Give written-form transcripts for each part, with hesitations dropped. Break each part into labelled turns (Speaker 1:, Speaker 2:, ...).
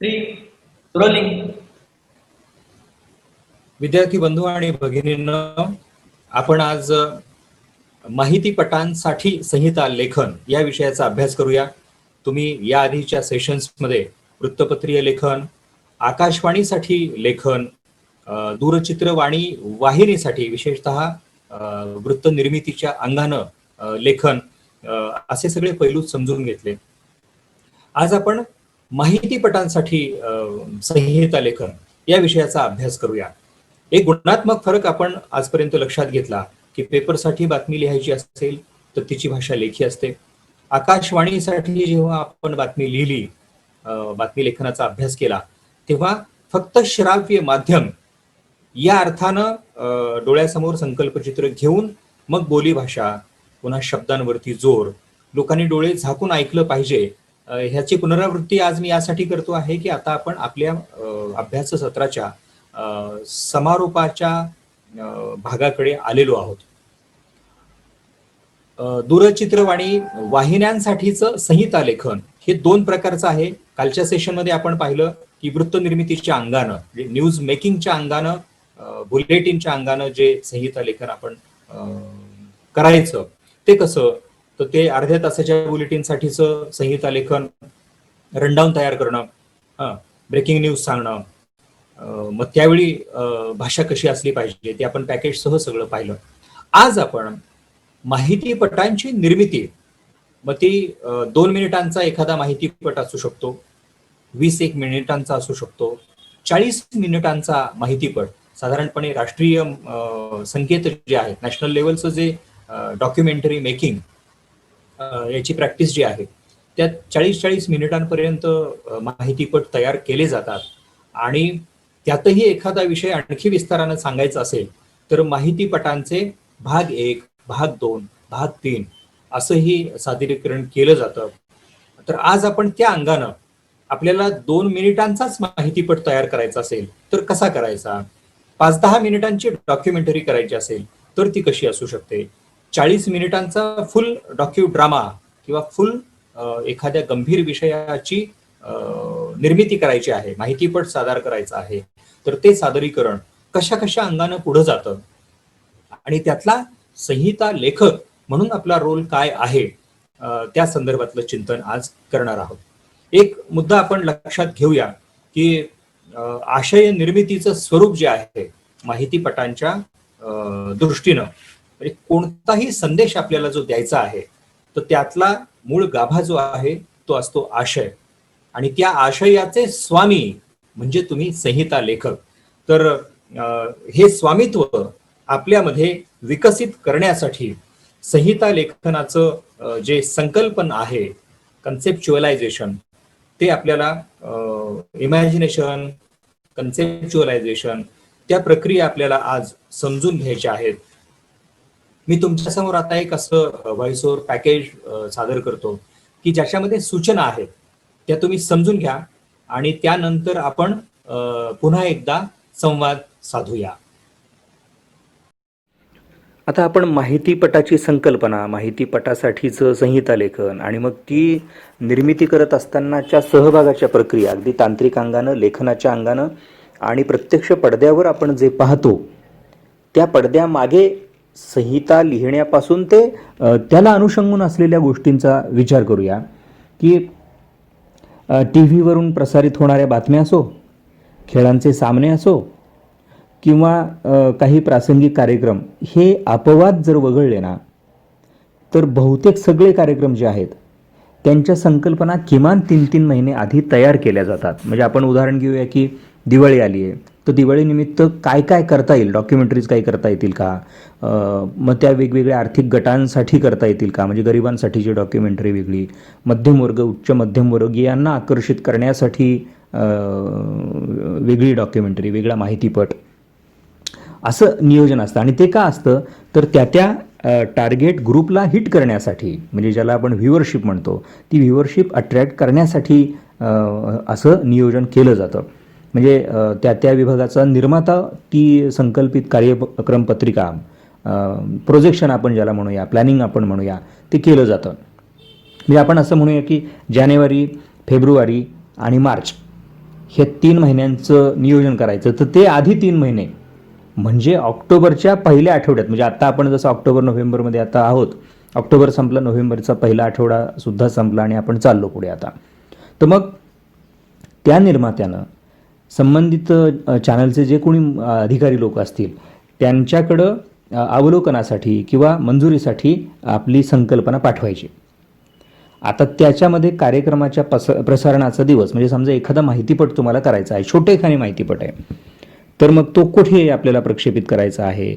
Speaker 1: Three rolling.
Speaker 2: विद्यार्थी बंधू आणि भगिनींनो, आपण आज माहितीपटांसाठी संहिता लेखन या विषयाचा अभ्यास करूया. तुम्ही या आधीच्या सेशन्समध्ये वृत्तपत्रीय लेखन, आकाशवाणीसाठी लेखन, दूरचित्रवाणी वाहिनीसाठी विशेषतः वृत्त निर्मितीच्या अंगानं लेखन असे सगळे पैलू समजून घेतले. आज आपण माहितीपटांसाठी संहिता लेखन या विषयाचा अभ्यास करूया. एक गुणात्मक फरक आपण आजपर्यंत लक्षात घेतला की पेपरसाठी बातमी लिहायची असेल तर तिची भाषा लेखी असते. आकाशवाणीसाठी जेव्हा आपण बातमी लिहिली, बातमी लेखनाचा अभ्यास केला, तेव्हा फक्त श्राव्य माध्यम या अर्थानं डोळ्यासमोर संकल्पचित्र घेऊन मग बोली भाषा, पुन्हा शब्दांवरती जोर, लोकांनी डोळे झाकून ऐकलं पाहिजे, ह्याची पुनरावृत्ती आज मी यासाठी करतो आहे की आता आपण आपल्या अभ्यास सत्राच्या समारोपाच्या भागाकडे आलेलो आहोत. दूरचित्रवाणी वाहिन्यांसाठीच संहिता लेखन हे दोन प्रकारचं आहे. कालच्या सेशनमध्ये आपण पाहिलं की वृत्त निर्मितीच्या अंगानं, न्यूज मेकिंगच्या अंगानं, बुलेटिनच्या अंगानं जे संहिता लेखन आपण करायचं ते कसं, तर ते अर्ध्या तासाच्या बुलेटिनसाठीच संहिता लेखन, रनडाऊन तयार करणं, ब्रेकिंग न्यूज सांगणं, मग त्यावेळी भाषा कशी असली पाहिजे ते आपण पॅकेजसह सगळं पाहिलं. आज आपण माहितीपटांची निर्मिती, मग ती 2 मिनिटांचा एखादा माहितीपट असू शकतो, 20 मिनिटांचा असू शकतो, 40 मिनिटांचा माहितीपट. साधारणपणे राष्ट्रीय संकेत जे आहेत, नॅशनल लेवलचं जे डॉक्युमेंटरी मेकिंग याची प्रॅक्टिस जी आहे, त्यात 40 मिनिटांपर्यंत माहितीपट तयार केले जातात. आणि त्यातही एखादा विषय आणखी विस्तारानं सांगायचा असेल तर माहितीपटांचे भाग 1, भाग 2, भाग 3 असंही सादरीकरण केलं जातं. तर आज आपण त्या अंगानं आपल्याला 2 मिनिटांचाच माहितीपट तयार करायचा असेल तर कसा करायचा, 5-10 मिनिटांची डॉक्युमेंटरी करायची असेल तर ती कशी असू शकते, 40 मिनिटांचा फुल डॉक्यू ड्रामा किंवा फुल एखाद्या गंभीर विषयाची निर्मिती करायची आहे, माहितीपट सादर करायचा आहे, तर ते सादरीकरण कशा कशा अंगानं पुढे जातं आणि त्यातला संहिता लेखक म्हणून आपला रोल काय आहे त्या संदर्भातलं चिंतन आज करणार आहोत. एक मुद्दा आपण लक्षात घेऊया की आशय निर्मितीचं स्वरूप जे आहे माहितीपटांच्या दृष्टीनं, म्हणजे कोणताही संदेश आपल्याला जो द्यायचा आहे तर त्यातला मूळ गाभा जो आहे तो असतो आशय, आणि त्या आशयाचे स्वामी म्हणजे तुम्ही संहिता लेखक. तर हे स्वामित्व आपल्यामध्ये विकसित करण्यासाठी संहिता लेखनाचं जे संकल्पन आहे, कन्सेप्च्युअलायझेशन, ते आपल्याला इमॅजिनेशन, कन्सेप्च्युअलायझेशन, त्या प्रक्रिया आपल्याला आज समजून घ्यायच्या आहेत. मी तुमच्यासमोर आता एक असं व्हॉइस ओव्हर पॅकेज सादर करतो की ज्याच्यामध्ये सूचना आहेत त्या तुम्ही समजून घ्या आणि त्यानंतर आपण पुन्हा एकदा संवाद साधूया.
Speaker 3: आता आपण माहितीपटाची संकल्पना, माहितीपटासाठीचं संहिता लेखन आणि मग ती निर्मिती करत असतानाच्या सहभागाच्या प्रक्रिया, अगदी तांत्रिक अंगानं, लेखनाच्या अंगानं आणि प्रत्यक्ष पडद्यावर आपण जे पाहतो त्या पडद्यामागे संहिता लिहिण्यापासून ते त्याला अनुषंगून असलेल्या गोष्टींचा विचार करूया. की टी व्हीवरून प्रसारित होणाऱ्या बातम्या असो, खेळांचे सामने असो किंवा काही प्रासंगिक कार्यक्रम, हे अपवाद जर वगळले ना तर बहुतेक सगळे कार्यक्रम जे आहेत त्यांच्या संकल्पना किमान 3-3 महिने आधी तयार केल्या जातात. म्हणजे आपण उदाहरण घेऊया की दिवाळी आली आहे, तर दिवाळीनिमित्त काय काय करता येईल, डॉक्युमेंटरीज काही करता येतील का, मग त्या वेगवेगळ्या आर्थिक गटांसाठी करता येतील का, म्हणजे गरिबांसाठीची डॉक्युमेंटरी वेगळी, मध्यमवर्ग, उच्च मध्यमवर्गीयांना आकर्षित करण्यासाठी वेगळी डॉक्युमेंटरी, वेगळा माहितीपट, असं नियोजन असतं. आणि ते का असतं तर त्या टार्गेट ग्रुपला हिट करण्यासाठी, म्हणजे ज्याला आपण व्ह्युअरशिप म्हणतो, ती व्ह्युअरशिप अट्रॅक्ट करण्यासाठी असं नियोजन केलं जातं. म्हणजे त्या विभागाचा निर्माता ती संकल्पित कार्यक्रम पत्रिका, प्रोजेक्शन आपण ज्याला म्हणूया, प्लॅनिंग आपण म्हणूया, ते केलं जातं. म्हणजे आपण असं म्हणूया की जानेवारी, फेब्रुवारी आणि मार्च हे 3 महिन्यांचं नियोजन करायचं, तर ते आधी 3 महिने म्हणजे ऑक्टोबरच्या पहिल्या आठवड्यात, म्हणजे आता आपण जसं ऑक्टोबर नोव्हेंबरमध्ये आता आहोत, ऑक्टोबर संपला, नोव्हेंबरचा पहिला आठवडा सुद्धा संपला आणि आपण चाललो पुढे आता. तर मग त्या निर्मात्यानं संबंधित चॅनलचे जे कोणी अधिकारी लोक असतील त्यांच्याकडं अवलोकनासाठी किंवा मंजुरीसाठी आपली संकल्पना पाठवायची. आता त्याच्यामध्ये कार्यक्रमाच्या प्रसारणाचा दिवस, म्हणजे समजा एखादा माहितीपट तुम्हाला करायचा आहे, छोटेखानी माहितीपट आहे, तर मग तो कुठे आपल्याला प्रक्षेपित करायचा आहे.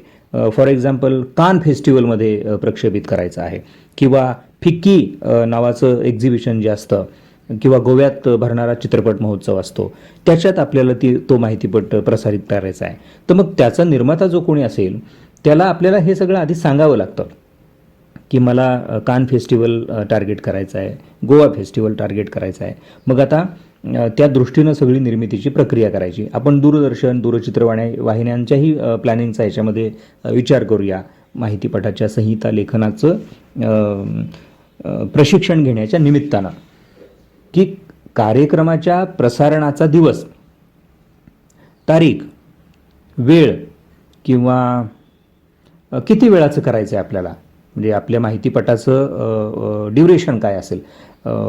Speaker 3: फॉर एक्झाम्पल कान फेस्टिवलमध्ये प्रक्षेपित करायचा आहे, किंवा फिक्की नावाचं एक्झिबिशन जे असतं, किंवा गोव्यात भरणारा चित्रपट महोत्सव असतो, त्याच्यात आपल्याला तो माहितीपट प्रसारित करायचा आहे. तर मग त्याचा निर्माता जो कोणी असेल त्याला आपल्याला हे सगळं आधी सांगावं लागतं की मला कान फेस्टिवल टार्गेट करायचं आहे, गोवा फेस्टिवल टार्गेट करायचं आहे. मग आता त्या दृष्टीनं सगळी निर्मितीची प्रक्रिया करायची. आपण दूरदर्शन, वाहिन्यांच्याही प्लॅनिंगचा याच्यामध्ये विचार करूया. माहितीपटाच्या संहिता लेखनाचं प्रशिक्षण घेण्याच्या निमित्तानं, की कार्यक्रमाच्या प्रसारणाचा दिवस, तारीख, वेळ किंवा किती वेळाचं करायचं आहे आपल्याला, म्हणजे आपल्या माहितीपटाचं ड्युरेशन काय असेल,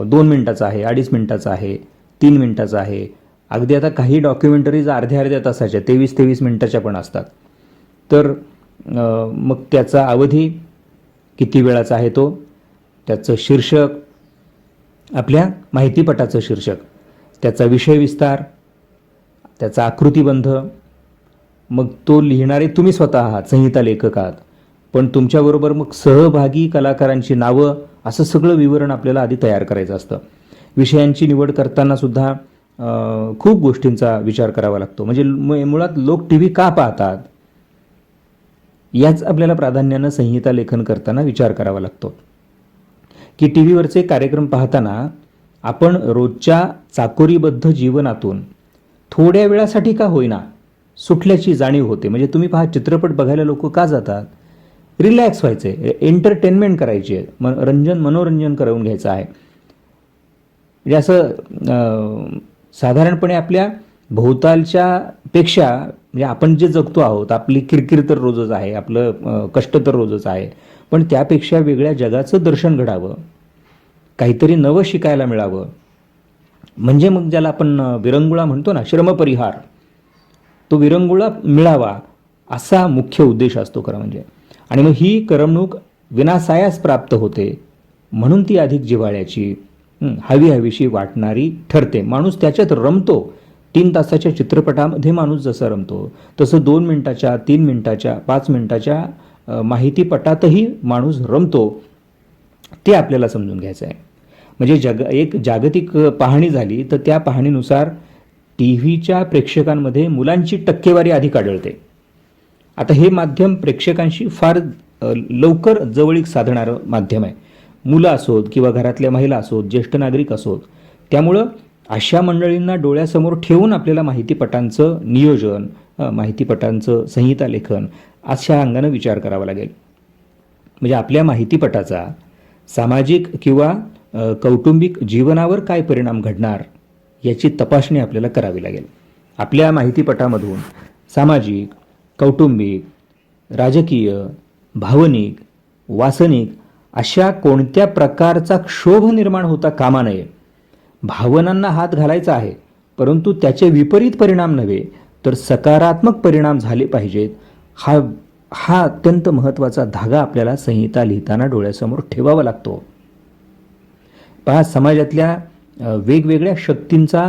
Speaker 3: 2 मिनिटाचं आहे, 2.5 मिनिटाचं आहे, 3 मिनिटाचं आहे. अगदी आता काही डॉक्युमेंटरीज अर्ध्या तासाच्या, 23 मिनिटाच्या पण असतात. तर मग त्याचा अवधी किती वेळाचा आहे, तो त्याचं शीर्षक, आपल्या माहितीपटाचं शीर्षक, त्याचा विषय विस्तार, त्याचा आकृतिबंध, मग तो लिहिणारे तुम्ही स्वतः आहात, संहिता लेखक आहात, पण तुमच्याबरोबर मग सहभागी कलाकारांची नावं, असं सगळं विवरण आपल्याला आधी तयार करायचं असतं. विषयांची निवड करताना सुद्धा खूप गोष्टींचा विचार करावा लागतो. म्हणजे मुळात लोक टी व्ही का पाहतात याच आपल्याला प्राधान्यानं संहिता लेखन करताना विचार करावा लागतो. की टी व्हीवरचे कार्यक्रम पाहताना आपण रोजच्या चाकोरीबद्ध जीवनातून थोड्या वेळासाठी का होईना सुटल्याची जाणीव होते. म्हणजे तुम्ही पहा, चित्रपट बघायला लोक का जातात? रिलॅक्स व्हायचे, एंटरटेनमेंट करायची आहे, मनोरंजन करून घ्यायचं आहे. म्हणजे असं साधारणपणे आपल्या भोवतालच्या पेक्षा, म्हणजे आपण जे जगतो आहोत, आपली किरकिर तर रोजच आहे, आपलं कष्ट तर रोजच आहे, पण त्यापेक्षा वेगळ्या जगाचं दर्शन घडावं, काहीतरी नवं शिकायला मिळावं, म्हणजे मग ज्याला आपण विरंगुळा म्हणतो ना, श्रमपरिहार, तो विरंगुळा मिळावा असा मुख्य उद्देश असतो खरं म्हणजे. आणि मग ही करमणूक विनासायास प्राप्त होते, म्हणून ती अधिक जिव्हाळ्याची, हवीशी वाटणारी ठरते. माणूस त्याच्यात रमतो. 3 तासाच्या चित्रपटामध्ये माणूस जसं रमतो तसं 2 मिनिटाच्या, 3 मिनिटाच्या, 5 मिनिटाच्या माहितीपटातही माणूस रमतो. ते आपल्याला समजून घ्यायचं आहे. म्हणजे एक जागतिक पाहणी झाली तर त्या पाहणीनुसार टी व्हीच्या प्रेक्षकांमध्ये मुलांची टक्केवारी अधिक आढळते. आता हे माध्यम प्रेक्षकांशी फार लवकर जवळीक साधणारं माध्यम आहे. मुलं असोत किंवा घरातल्या महिला असोत, ज्येष्ठ नागरिक असोत, त्यामुळं अशा मंडळींना डोळ्यासमोर ठेवून आपल्याला माहितीपटांचं नियोजन, माहितीपटांचं संहिता लेखन अशा अंगानं विचार करावा लागेल. म्हणजे आपल्या माहितीपटाचा सामाजिक किंवा कौटुंबिक जीवनावर काय परिणाम घडणार याची तपासणी आपल्याला करावी लागेल. आपल्या माहितीपटामधून सामाजिक, कौटुंबिक, राजकीय, भावनिक, वासनिक अशा कोणत्या प्रकारचा क्षोभ निर्माण होता कामा नये. भावनांना हात घालायचा आहे, परंतु त्याचे विपरीत परिणाम नव्हे तर सकारात्मक परिणाम झाले पाहिजेत. हा अत्यंत महत्त्वाचा धागा आपल्याला संहिता लिहिताना डोळ्यासमोर ठेवावा लागतो. पहा, समाजातल्या वेगवेगळ्या शक्तींचा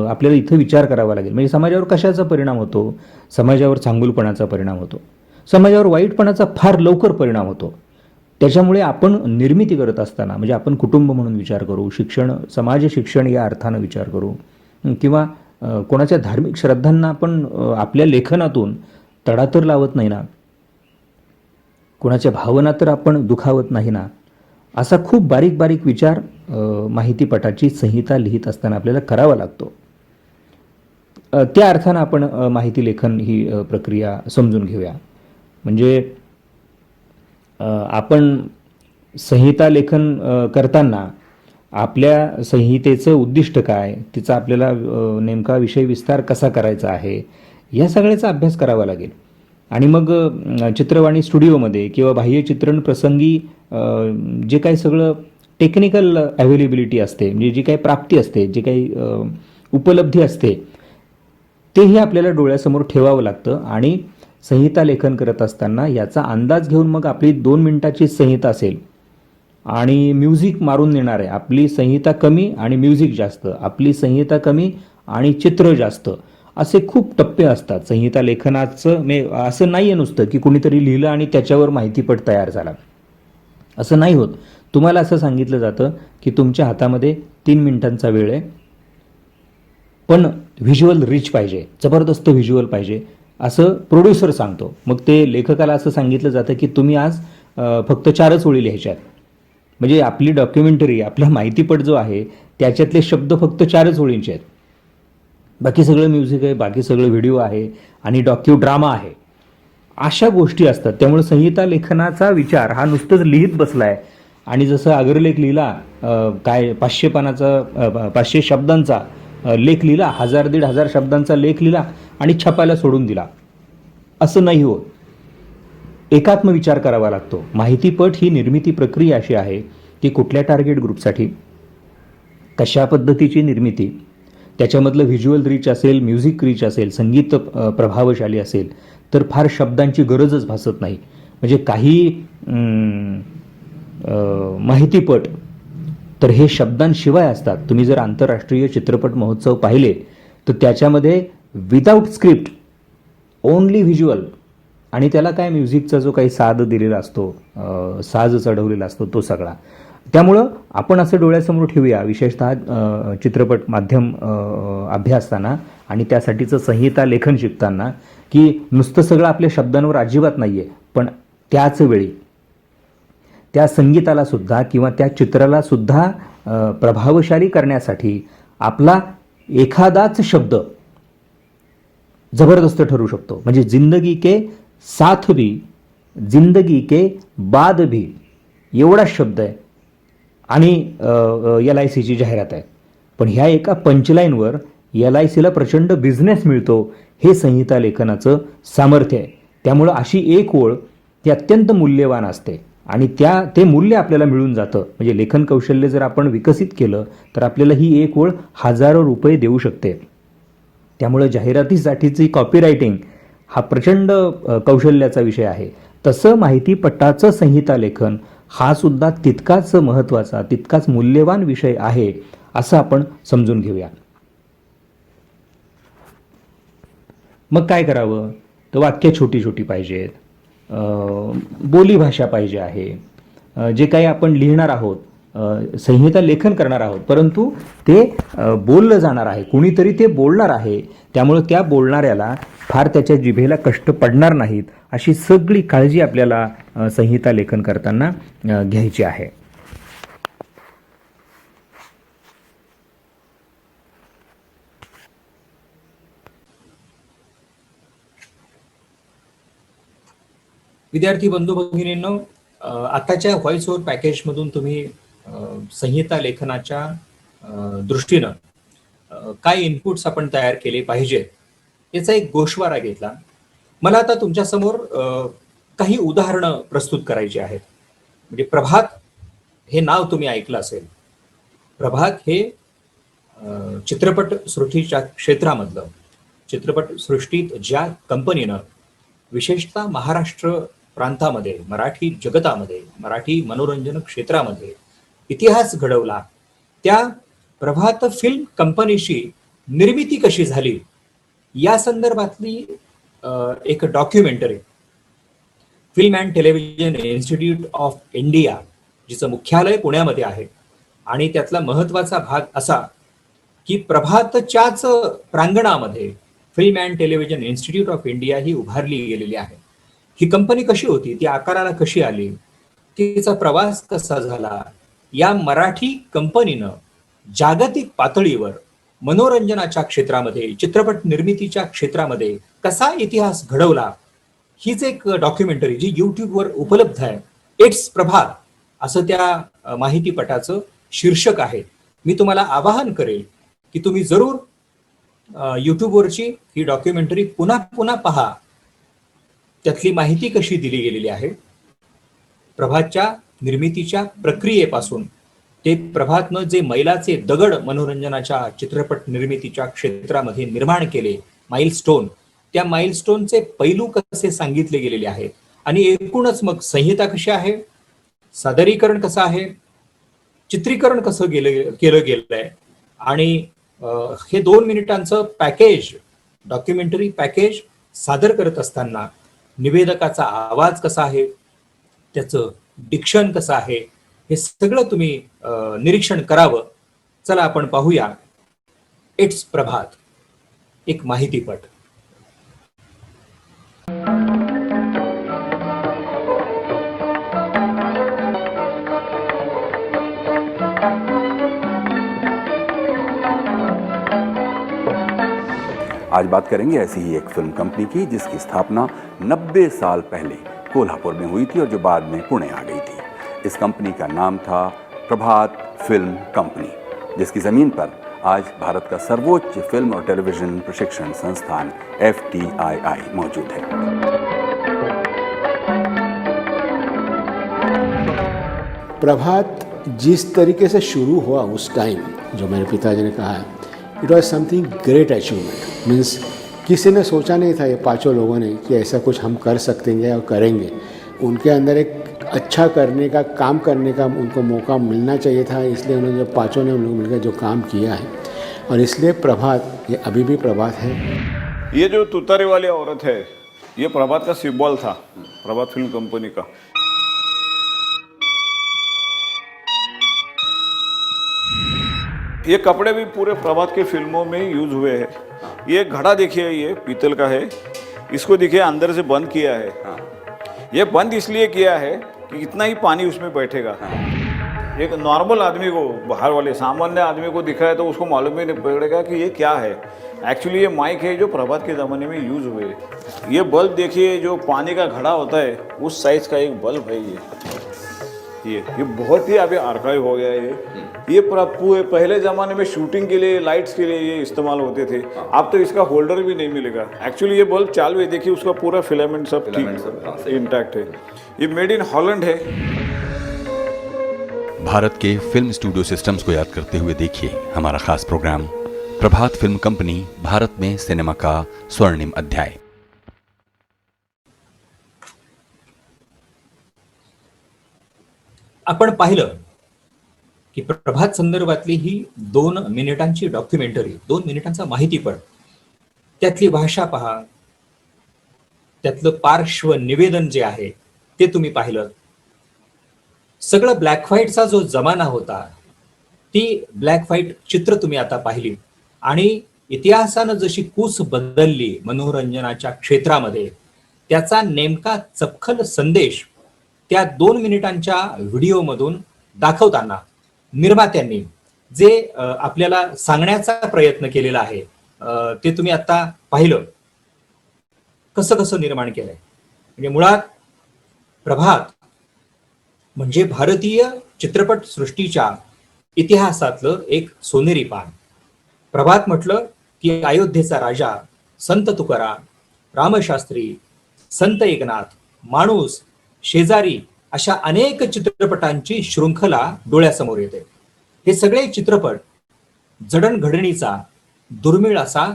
Speaker 3: आपल्याला इथं विचार करावा लागेल. म्हणजे समाजावर कशाचा परिणाम होतो? समाजावर चांगुलपणाचा परिणाम होतो, समाजावर वाईटपणाचा फार लवकर परिणाम होतो. त्याच्यामुळे आपण निर्मिती करत असताना, म्हणजे आपण कुटुंब म्हणून विचार करू, समाज शिक्षण या अर्थानं विचार करू, किंवा कोणाच्या धार्मिक श्रद्धांना आपण आपल्या लेखनातून तडा तर लावत नाही ना, कोणाच्या भावना तर आपण दुखावत नाही ना, असा खूप बारीक बारीक विचार माहितीपटाची संहिता लिहित असताना आपल्याला करावा लागतो. त्या अर्थानं आपण माहिती लेखन ही प्रक्रिया समजून घेऊया. म्हणजे आपण संहिता लेखन करताना आपल्या संहितेचं उद्दिष्ट काय, तिचा आपल्याला नेमका विषय विस्तार कसा करायचा आहे, या सगळ्याचा अभ्यास करावा लागेल. आणि मग चित्रवाणी स्टुडिओमध्ये किंवा बाह्य चित्रण प्रसंगी जे काही सगळं टेक्निकल अवेलेबिलिटी असते, म्हणजे जी काही प्राप्ती असते, जी काही उपलब्धी असते, तेही आपल्याला डोळ्यासमोर ठेवावं लागतं. आणि संहिता लेखन करत असताना याचा अंदाज घेऊन मग आपली 2 मिनिटाची संहिता असेल आणि म्युझिक मारून नेणार आहे, आपली संहिता कमी आणि म्युझिक जास्त, आपली संहिता कमी आणि चित्र जास्त, असे खूप टप्पे असतात संहिता लेखनाचं. असं नाही आहे नुसतं की कुणीतरी लिहिलं आणि त्याच्यावर माहितीपट तयार झाला, असं नाही होत. तुम्हाला असं सांगितलं जातं की तुमच्या हातामध्ये 3 मिनिटांचा वेळ आहे, पण व्हिज्युअल रिच पाहिजे, जबरदस्त व्हिज्युअल पाहिजे, असं प्रोड्युसर सांगतो. मग ते लेखकाला असं सांगितलं जातं की तुम्ही आज फक्त 4च ओळी लिहायच्या आहेत. म्हणजे आपली डॉक्युमेंटरी, आपला माहितीपट जो आहे त्याच्यातले शब्द फक्त 4च ओळींचे आहेत, बाकी सगळं म्युझिक आहे, बाकी सगळं व्हिडिओ आहे आणि ड्रामा आहे, अशा गोष्टी असतात. त्यामुळे संहिता लेखनाचा विचार हा नुसतंच लिहित बसलाय आणि जसं अग्रलेख लिहिला, काय 500 पानाचा 500 शब्दांचा लेख लिहिला, 1000-1500 शब्दांचा लेख लिहिला आणि छापायला सोडून दिला, असं नाही होत. एकात्म विचार करावा लागतो. माहितीपट ही निर्मिती प्रक्रिया अशी आहे की कुठल्या टार्गेट ग्रुपसाठी कशा पद्धतीची निर्मिती, त्याच्यामधलं व्हिज्युअल रिच असेल, म्युझिक रिच असेल, संगीत प्रभावशाली असेल, तर फार शब्दांची गरजच भासत नाही. म्हणजे काही माहितीपट तर हे शब्दांशिवाय असतात. तुम्ही जर आंतरराष्ट्रीय चित्रपट महोत्सव पाहिले तर त्याच्यामध्ये विदाऊट स्क्रिप्ट, ओनली व्हिज्युअल, आणि त्याला काय म्युझिकचा जो काही साज दिलेला असतो, साज चढवलेला असतो तो सगळा. त्यामुळं आपण असं डोळ्यासमोर ठेवूया, विशेषतः चित्रपट माध्यम अभ्यासताना आणि त्यासाठीचं संहिता लेखन शिकताना, की नुसतं सगळं आपल्या शब्दांवर अजिबात नाही आहे, पण त्याच वेळी त्या संगीताला सुद्धा किंवा त्या चित्राला सुद्धा प्रभावशाली करण्यासाठी आपला एखादाच शब्द जबरदस्त ठरू शकतो. म्हणजे जिंदगी के साथ भी, जिंदगी के बाद भी, एवढाच शब्द आहे आणि LICची जाहिरात आहे, पण ह्या एका पंचलाईनवर LICला प्रचंड बिझनेस मिळतो. हे संहिता लेखनाचं सामर्थ्य आहे. त्यामुळं अशी एक ओळ ती अत्यंत मूल्यवान असते आणि ते मूल्य आपल्याला मिळून जातं. म्हणजे लेखन कौशल्य जर आपण विकसित केलं तर आपल्याला ही एक ओळ हजारो रुपये देऊ शकते. त्यामुळे जाहिरातीसाठीची कॉपीरायटिंग हा प्रचंड कौशल्याचा विषय आहे. तसं माहितीपटाचं संहिता लेखन हा सुद्धा तितकाच महत्त्वाचा, तितकाच मूल्यवान विषय आहे, असं आपण समजून घेऊया. मग काय करावं? तर वाक्य छोटी छोटी पाहिजेत, बोलीभाषा पाहिजे आहे, जे काही आपण लिहिणार आहोत, संहिता लेखन करणार आहोत, परंतु ते बोललं जाणार आहे, कुणीतरी ते बोलणार आहे, त्यामुळं त्या बोलणाऱ्याला फार त्याच्या जिभेला कष्ट पडणार नाहीत, अशी सगळी काळजी आपल्याला संहिता लेखन करताना घ्यायची आहे.
Speaker 2: विद्यार्थी बंधू भगिनींनो, आताच्या व्हॉइस ओव्हर पॅकेजमधून तुम्ही संहिता लेखनाच्या दृष्टीनं काय इनपुट्स आपण तयार केले पाहिजेत याचा एक गोषवारा घेतला. मला आता तुमच्यासमोर काही उदाहरणं प्रस्तुत करायची आहेत. म्हणजे प्रभात हे नाव तुम्ही ऐकलं असेल. प्रभात हे चित्रपट सृष्टीच्या क्षेत्रामधलं, चित्रपट सृष्टीत ज्या कंपनीनं विशेषतः महाराष्ट्र प्रांतामध्ये, मराठी जगतामध्ये, मराठी मनोरंजन क्षेत्रामध्ये इतिहास घडवला, त्या प्रभात फिल्म कंपनीची निर्मिती कशी झाली या संदर्भातली एक documentary film and television institute of India, जिचं मुख्यालय पुण्यामध्ये आहे, आणि त्यातला महत्वाचा भाग असा की प्रभातच्याच प्रांगणामध्ये film and television institute of India ही उभारली गेलेली आहे. ही कंपनी कशी होती, ती आकाराला कशी आली, तिचा प्रवास कसा झाला, या मराठी कंपनीनं जागतिक पातळीवर मनोरंजनाच्या क्षेत्रामध्ये, चित्रपट निर्मितीच्या क्षेत्रामध्ये कसा इतिहास घडवला, हीच एक डॉक्युमेंटरी जी युट्यूबवर उपलब्ध आहे. इट्स प्रभात असं त्या माहितीपटाचं शीर्षक आहे. मी तुम्हाला आवाहन करेल की तुम्ही जरूर युट्यूबवरची ही डॉक्युमेंटरी पुन्हा पुन्हा पहा. त्यातली माहिती कशी दिली गेलेली आहे, प्रभातच्या निर्मितीच्या प्रक्रियेपासून ते प्रभातनं जे मैलाचे दगड मनोरंजनाच्या चित्रपट निर्मितीच्या क्षेत्रामध्ये निर्माण केले, माइलस्टोन, त्या माइलस्टोनचे पैलू कसे सांगितले गेलेले आहेत आणि एकूणच मग संहिता कशी आहे, सादरीकरण कसं आहे, चित्रीकरण कसं केलं गेलंय आणि हे 2 मिनिटांचं पॅकेज, डॉक्युमेंटरी पॅकेज सादर करत असताना निवेदकाचा आवाज कसा आहे, त्याचं डिक्शन कसं आहे, हे सगळं तुम्ही निरीक्षण करावं. चला आपण पाहूया इट्स प्रभात, एक माहितीपट.
Speaker 1: आज बात करेंगे ऐसी ही एक फिल्म कंपनी की जिसकी स्थापना 90 साल पहले कोल्हापुर में हुई थी और जो बाद में पुणे आ गई थी. इस कंपनी का नाम था प्रभात फिल्म कंपनी, जिसकी ज़मीन पर आज भारत का सर्वोच्च फिल्म और टेलीविज़न प्रशिक्षण संस्थान FTII मौजूद है.
Speaker 4: प्रभात जिस तरीके से शुरू हुआ उस टाइम, जो मेरे पिताजी ने कहा है, it was something great achievement. Means किसी ने सोचा नहीं था, ये पांचों लोगों ने, कि ऐसा कुछ हम कर सकते हैं और करेंगे. उनके अंदर एक अच्छा करने का, काम करने का उनको मौका मिलना चाहिए था. इसलिए उन्होंने, जो पांचों ने, उन लोग मिलकर जो काम किया है, और इसलिए प्रभात, ये अभी भी प्रभात है.
Speaker 5: ये जो तुतारी वाली औरत है, ये प्रभात का सिंबल था, प्रभात फिल्म कंपनी का. ये कपड़े भी पूरे प्रभात के फिल्मों में यूज हुए हैं. ये घड़ा देखिए, ये पीतल का है, इसको देखिए अंदर से बंद किया है. ये बंद इसलिए किया है कि इतना ही पानी उसमें बैठेगा. एक नॉर्मल आदमी को, बाहर वाले सामान्य आदमी को दिखा है तो उसको मालूम ही नहीं पड़ेगा कि ये क्या है. एक्चुअली ये माइक है जो प्रभात के ज़माने में यूज़ हुए. ये बल्ब देखिए, जो पानी का घड़ा होता है उस साइज़ का एक बल्ब है. ये बहुत ही अभी आर्काइव हो गया है. ये पहले ज़माने में शूटिंग के लिए, लाइट्स के लिए ये इस्तेमाल होते थे. अब तो इसका होल्डर भी नहीं मिलेगा. एक्चुअली ये बल्ब चालू है, देखिए उसका पूरा फिलामेंट सब ठीक इंटैक्ट है. ये मेड इन हॉलैंड है.
Speaker 1: भारत के फिल्म स्टूडियो सिस्टम्स को याद करते हुए देखिए हमारा खास प्रोग्राम प्रभात फिल्म कंपनी, भारत में सिनेमा का स्वर्णिम अध्याय.
Speaker 2: आपण पाहिलं की प्रभात संदर्भातली ही 2 मिनिटांची डॉक्युमेंटरी, 2 मिनिटांचा माहितीपट, त्यातली भाषा पहा, त्यातलं पार्श्व निवेदन जे आहे ते तुम्ही पाहिलं. सगळं ब्लॅक व्हाईटचा जो जमाना होता, ती ब्लॅक व्हाईट चित्र तुम्ही आता पाहिली आणि इतिहासानं जशी कूस बदलली मनोरंजनाच्या क्षेत्रामध्ये, त्याचा नेमका चपखल संदेश त्या 2 मिनिटांच्या व्हिडिओमधून दाखवताना निर्मात्यांनी जे आपल्याला सांगण्याचा प्रयत्न केलेला आहे, ते तुम्ही आता पाहिलं कसं कसं निर्माण केलंय. म्हणजे मुळात प्रभात म्हणजे भारतीय चित्रपट सृष्टीच्या इतिहासातलं एक सोनेरी पान. प्रभात म्हटलं की अयोध्येचा राजा, संत तुकाराम, रामशास्त्री, संत एकनाथ, माणूस, शेजारी, अशा अनेक चित्रपटांची शृंखला डोळ्यासमोर येते. हे सगळे चित्रपट जडणघडणीचा, दुर्मिळ असा,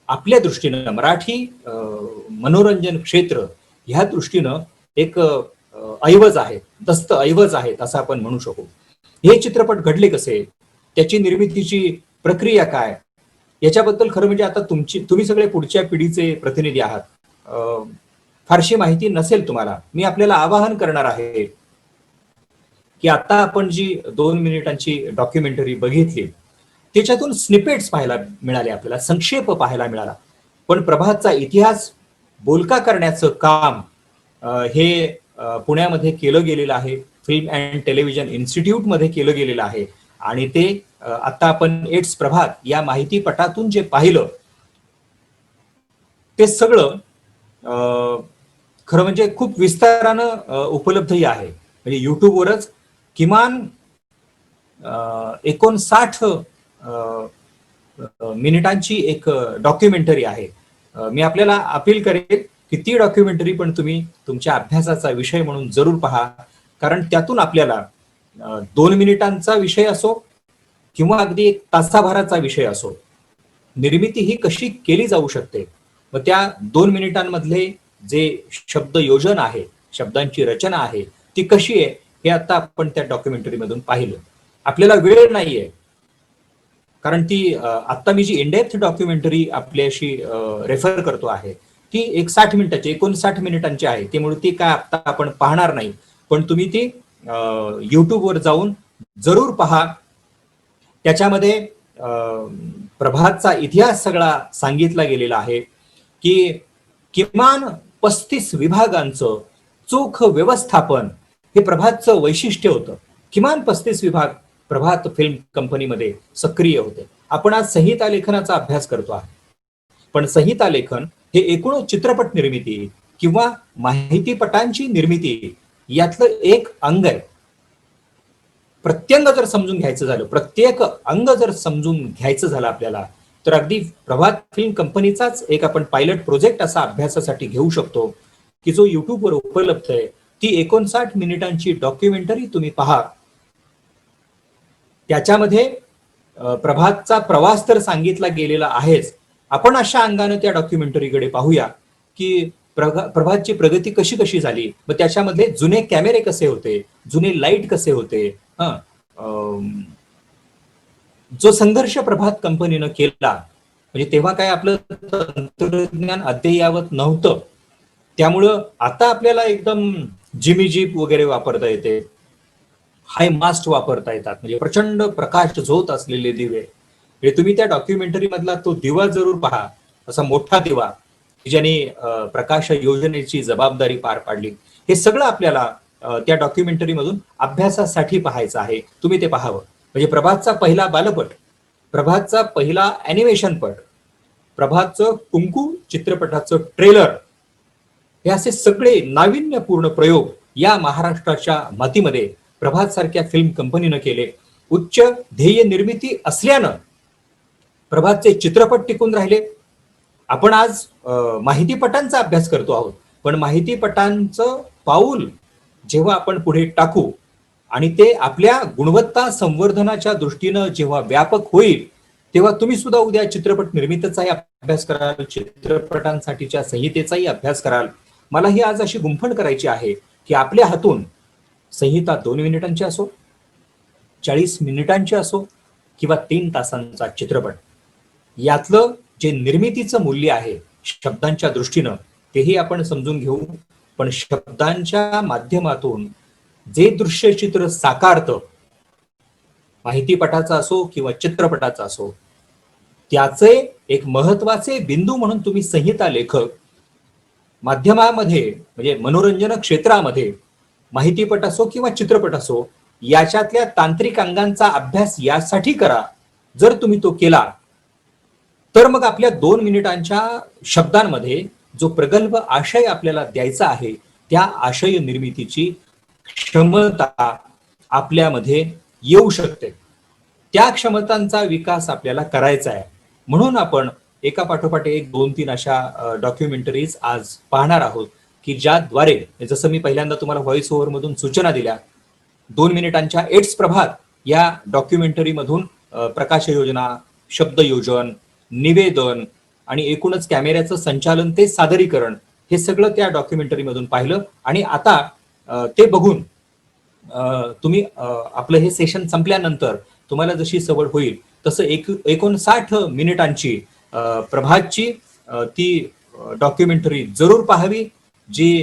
Speaker 2: आपल्या दृष्टीनं मराठी मनोरंजन क्षेत्र ह्या दृष्टीनं एक ऐवज आहेत, दस्त ऐवज आहेत असं आपण म्हणू शकू. हे चित्रपट घडले कसे, त्याची निर्मितीची प्रक्रिया काय, याच्याबद्दल खरं म्हणजे आता तुम्ही सगळे पुढच्या पिढीचे प्रतिनिधी आहात. फारशी माहिती नसेल तुम्हाला. मी आपल्याला आवाहन करणार आहे की आता आपण जी 2 मिनिटांची डॉक्युमेंटरी बघितली, त्याच्यातून स्निपेट्स पाहायला मिळाले, आपल्याला संक्षेप पाहायला मिळाला. पण प्रभातचा इतिहास बोलका करण्याचं काम हे पुण्यामध्ये केलं गेलेलं आहे, फिल्म अँड टेलिव्हिजन इन्स्टिट्यूटमध्ये केलं गेलेलं आहे. आणि ते आता आपण इट्स प्रभात या माहितीपटातून जे पाहिलं, ते सगळं खरं म्हणजे खूप विस्तारानं उपलब्धही आहे. म्हणजे युट्यूबवरच किमान 59 मिनिटांची एक डॉक्युमेंटरी आहे. मी आपल्याला अपील करेल की ती डॉक्युमेंटरी पण तुम्ही तुमच्या अभ्यासाचा विषय म्हणून जरूर पहा, कारण त्यातून आपल्याला 2 मिनिटांचा विषय असो किंवा अगदी 1 तासाभराचा विषय असो, निर्मिती ही कशी केली जाऊ शकते व त्या 2 मिनिटांमधले जे शब्द योजन आहे, शब्दांची रचना आहे, ती कशी आहे हे आता आपण त्या डॉक्युमेंटरी मधून पाहिलं. आपल्याला वेळ नाहीये, कारण ती आता मी जी इनडेप्थ डॉक्युमेंटरी आपल्याशी रेफर करतो आहे ती एक 60 मिनिटाची 59 मिनिटांची आहे. त्यामुळे ती काय आता आपण पाहणार नाही, पण तुम्ही ती युट्यूबवर जाऊन जरूर पहा. त्याच्यामध्ये प्रभातचा इतिहास सगळा सांगितला गेलेला आहे की किमान 35 विभागांचं चोख व्यवस्थापन हे प्रभातचं वैशिष्ट्य होतं. किमान 35 विभाग प्रभात फिल्म कंपनीमध्ये सक्रिय होते. आपण आज संहिता लेखनाचा अभ्यास करतो आहे, पण संहिता लेखन हे एकूण चित्रपट निर्मिती किंवा माहितीपटांची निर्मिती यातलं एक अंग आहे. प्रत्यंग जर समजून घ्यायचं झालं, प्रत्येक अंग जर समजून घ्यायचं झालं आपल्याला, तर अगदी प्रभात फिल्म कंपनीचाच एक आपण पायलट प्रोजेक्ट असा अभ्यासासाठी घेऊ शकतो की जो युट्यूबवर उपलब्ध आहे. ती 59 मिनिटांची डॉक्युमेंटरी तुम्ही पहा. त्याच्यामध्ये प्रभातचा प्रवास तर सांगितला गेलेला आहेच. आपण अशा अंगाने त्या डॉक्युमेंटरीकडे पाहूया की प्रभातची प्रगती कशी कशी झाली, व त्याच्यामध्ये जुने कॅमेरे कसे होते, जुने लाईट कसे होते, जो संघर्ष प्रभात कंपनीनं केला. म्हणजे तेव्हा काय आपलं तंत्रज्ञान अद्ययावत नव्हतं, त्यामुळं आता आपल्याला एकदम जिमी जीप वगैरे वापरता येते, हाय मास्ट वापरता येतात, म्हणजे प्रचंड प्रकाश झोत असलेले दिवे. म्हणजे तुम्ही त्या डॉक्युमेंटरी मधला तो दिवा जरूर पहा, असा मोठा दिवा ज्याने प्रकाश योजनेची जबाबदारी पार पाडली. हे सगळं आपल्याला त्या डॉक्युमेंटरी मधून अभ्यासासाठी पाहायचं आहे. तुम्ही ते पाहावं. म्हणजे प्रभातचा पहिला बालपट, प्रभातचा पहिला अॅनिमेशन पट, प्रभातचं कुंकू चित्रपटाचं ट्रेलर, हे असे सगळे नाविन्यपूर्ण प्रयोग या महाराष्ट्राच्या मातीमध्ये प्रभात सारख्या फिल्म कंपनीनं केले. उच्च ध्येय निर्मिती असल्यानं प्रभातचे चित्रपट टिकून राहिले. आपण आज माहितीपटांचा अभ्यास करतो आहोत, पण माहितीपटांचं पाऊल जेव्हा आपण पुढे टाकू आणि ते आपल्या गुणवत्ता संवर्धनाच्या दृष्टीनं जेव्हा व्यापक होईल, तेव्हा तुम्ही सुद्धा उद्या चित्रपट निर्मितीचाही अभ्यास कराल, चित्रपटांसाठीच्या संहितेचाही अभ्यास कराल. मला ही आज अशी गुंफण करायची आहे की आपल्या हातून संहिता 2 मिनिटांची असो, 40 मिनिटांची असो किंवा 3 तासांचा चित्रपट, यातलं जे निर्मितीचं मूल्य आहे शब्दांच्या दृष्टीनं तेही आपण समजून घेऊ. पण शब्दांच्या माध्यमातून जे दृश्यचित्र साकारतं, माहितीपटाचा असो किंवा चित्रपटाचा असो, त्याचे एक महत्वाचे बिंदू म्हणून तुम्ही संहिता लेखक माध्यमामध्ये म्हणजे मनोरंजन क्षेत्रामध्ये माहितीपट असो किंवा चित्रपट असो, याच्यातल्या तांत्रिक अंगांचा अभ्यास यासाठी करा. जर तुम्ही तो केला तर मग आपल्या 2 मिनिटांच्या शब्दांमध्ये जो प्रगल्भ आशय आपल्याला द्यायचा आहे, त्या आशय निर्मितीची क्षमता आपल्यामध्ये येऊ शकते. त्या क्षमतांचा विकास आपल्याला करायचा आहे. म्हणून आपण एका पाठोपाठ एक 2-3 अशा डॉक्युमेंटरीज आज पाहणार आहोत की ज्याद्वारे, जसं मी पहिल्यांदा तुम्हाला व्हॉइस ओव्हर मधून सूचना दिल्या, 2 मिनिटांच्या एड्स प्रभात या डॉक्युमेंटरी मधून प्रकाश योजना, शब्द योजन, निवेदन आणि एकूणच कॅमेऱ्याचं संचालन ते सादरीकरण, हे सगळं त्या डॉक्युमेंटरी मधून पाहिलं. आणि आता ते बघून तुम्ही आपलं हे सेशन संपल्यानंतर तुम्हाला जशी सवड होईल तसं 59 मिनिटांची प्रभातची ती डॉक्युमेंटरी जरूर पाहावी, जी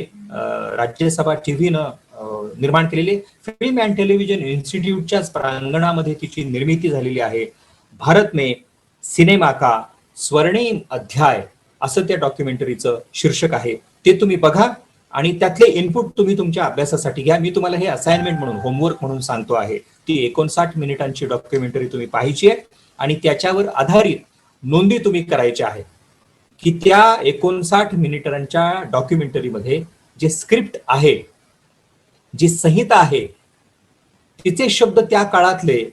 Speaker 2: राज्यसभा टीव्हीनं निर्माण केलेली फिल्म अँड टेलिव्हिजन इन्स्टिट्यूटच्याच प्रांगणामध्ये तिची निर्मिती झालेली आहे. भारत में सिनेमा का स्वर्णिम अध्याय असं त्या डॉक्युमेंटरीचं शीर्षक आहे. ते तुम्ही बघा आणि त्यातले इनपुट तुम्ही तुमच्या अभ्यासासाठी घ्या. मी तुम्हाला हे असाइनमेंट म्हणून, होमवर्क म्हणून सांगतो आहे. ती 59 मिनिटांची डॉक्युमेंटरी तुम्ही पाहायची आहे आणि त्याच्यावर आधारित नोंदी तुम्ही करायच्या आहेत की त्या 59 मिनिटांच्या डॉक्युमेंटरीमध्ये जे स्क्रिप्ट आहे, जी संहिता आहे, तिचे शब्द त्या काळातले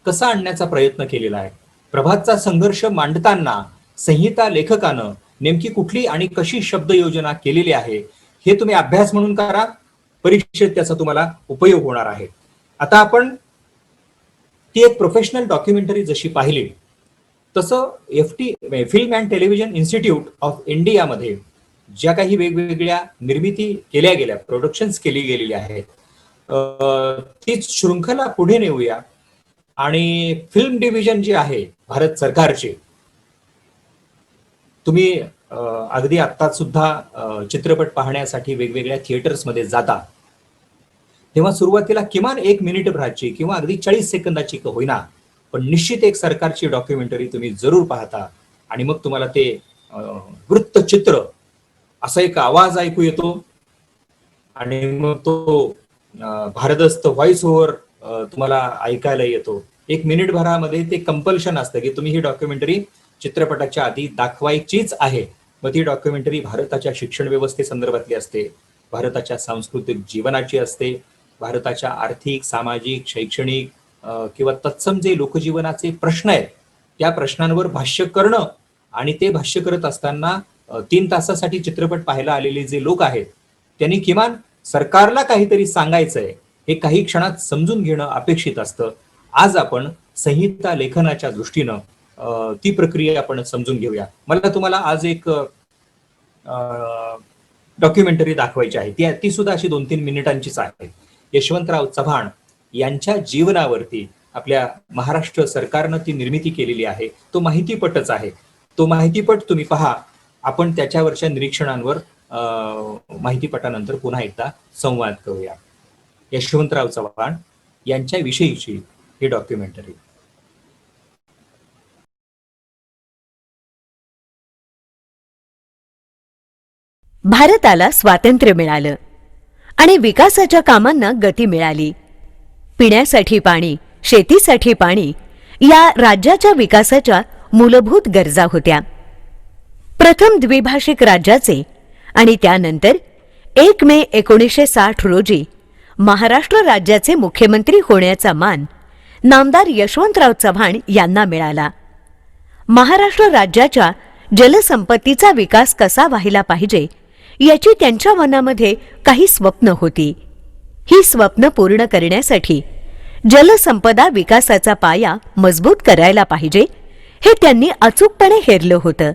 Speaker 2: कसा आणण्याचा प्रयत्न केलेला आहे. प्रभातचा संघर्ष मांडताना संहिता लेखकानं नेमकी कुठली आणि कशी शब्द योजना केलेली आहे हे तुम्ही अभ्यास म्हणून करा. परीक्षेत त्याचा तुम्हाला उपयोग होणार आहे. आता आपण ती एक प्रोफेशनल डॉक्युमेंटरी जशी पाहिली तसं film and television institute of इंडियामध्ये ज्या काही वेगवेगळ्या निर्मिती केल्या गेल्या, प्रोडक्शन्स केली गेलेली आहेत, तीच शृंखला पुढे नेऊया. आणि फिल्म डिव्हिजन जी आहे भारत सरकारची, तुम्ही अगदी आत्ता सुद्धा चित्रपट पाहण्यासाठी वेगवेगळ्या थिएटर्समध्ये जाता, तेव्हा सुरुवातीला किमान 1 मिनिटभराची किंवा अगदी 40 सेकंदाची का होईना, पण निश्चित एक सरकारची डॉक्युमेंटरी तुम्ही जरूर पाहता. आणि मग तुम्हाला ते वृत्तचित्र असा एक आवाज ऐकू येतो आणि मग तो भारदस्त व्हॉइस ओव्हर तुम्हाला ऐकायला येतो. 1 मिनिटभरामध्ये ते कंपल्शन असतं की तुम्ही ही डॉक्युमेंटरी चित्रपटाच्या आधी दाखवायचीच आहे. मग ती डॉक्युमेंटरी भारताच्या शिक्षण व्यवस्थेसंदर्भातली असते, भारताच्या सांस्कृतिक जीवनाची असते, भारताच्या आर्थिक, सामाजिक, शैक्षणिक किंवा तत्सम जे लोकजीवनाचे प्रश्न आहेत त्या प्रश्नांवर भाष्य करणं. आणि ते भाष्य करत असताना 3 तासासाठी चित्रपट पाहायला आलेले जे लोक आहेत त्यांनी किमान सरकारला काहीतरी सांगायचंय हे काही क्षणात समजून घेणं अपेक्षित असतं. आज आपण संहिता लेखनाच्या दृष्टीनं ती प्रक्रिया आपण समजून घेऊया. मला तुम्हाला आज एक डॉक्युमेंटरी दाखवायची आहे. ती सुद्धा अशी 2-3 मिनिटांचीच आहे. यशवंतराव चव्हाण यांच्या जीवनावरती आपल्या महाराष्ट्र सरकारनं ती निर्मिती केलेली आहे. तो माहितीपटच आहे. तो माहितीपट तुम्ही पहा. आपण त्याच्यावरच्या निरीक्षणांवर माहितीपटानंतर पुन्हा एकदा संवाद करूया. यशवंतराव चव्हाण यांच्या विषयीची ही डॉक्युमेंटरी.
Speaker 6: भारताला स्वातंत्र्य मिळालं आणि विकासाच्या कामांना गती मिळाली. पिण्यासाठी पाणी, शेतीसाठी पाणी या राज्याच्या विकासाच्या मूलभूत गरजा होत्या. प्रथम द्विभाषिक राज्याचे आणि त्यानंतर 1 मे 1960 रोजी महाराष्ट्र राज्याचे मुख्यमंत्री होण्याचा मान नामदार यशवंतराव चव्हाण यांना मिळाला. महाराष्ट्र राज्याच्या जलसंपत्तीचा विकास कसा व्हायला पाहिजे याची त्यांच्या मनामध्ये काही स्वप्न होती. ही स्वप्न पूर्ण करण्यासाठी जलसंपदा विकासाचा पाया मजबूत करायला पाहिजे हे त्यांनी अचूकपणे हेरलं होतं.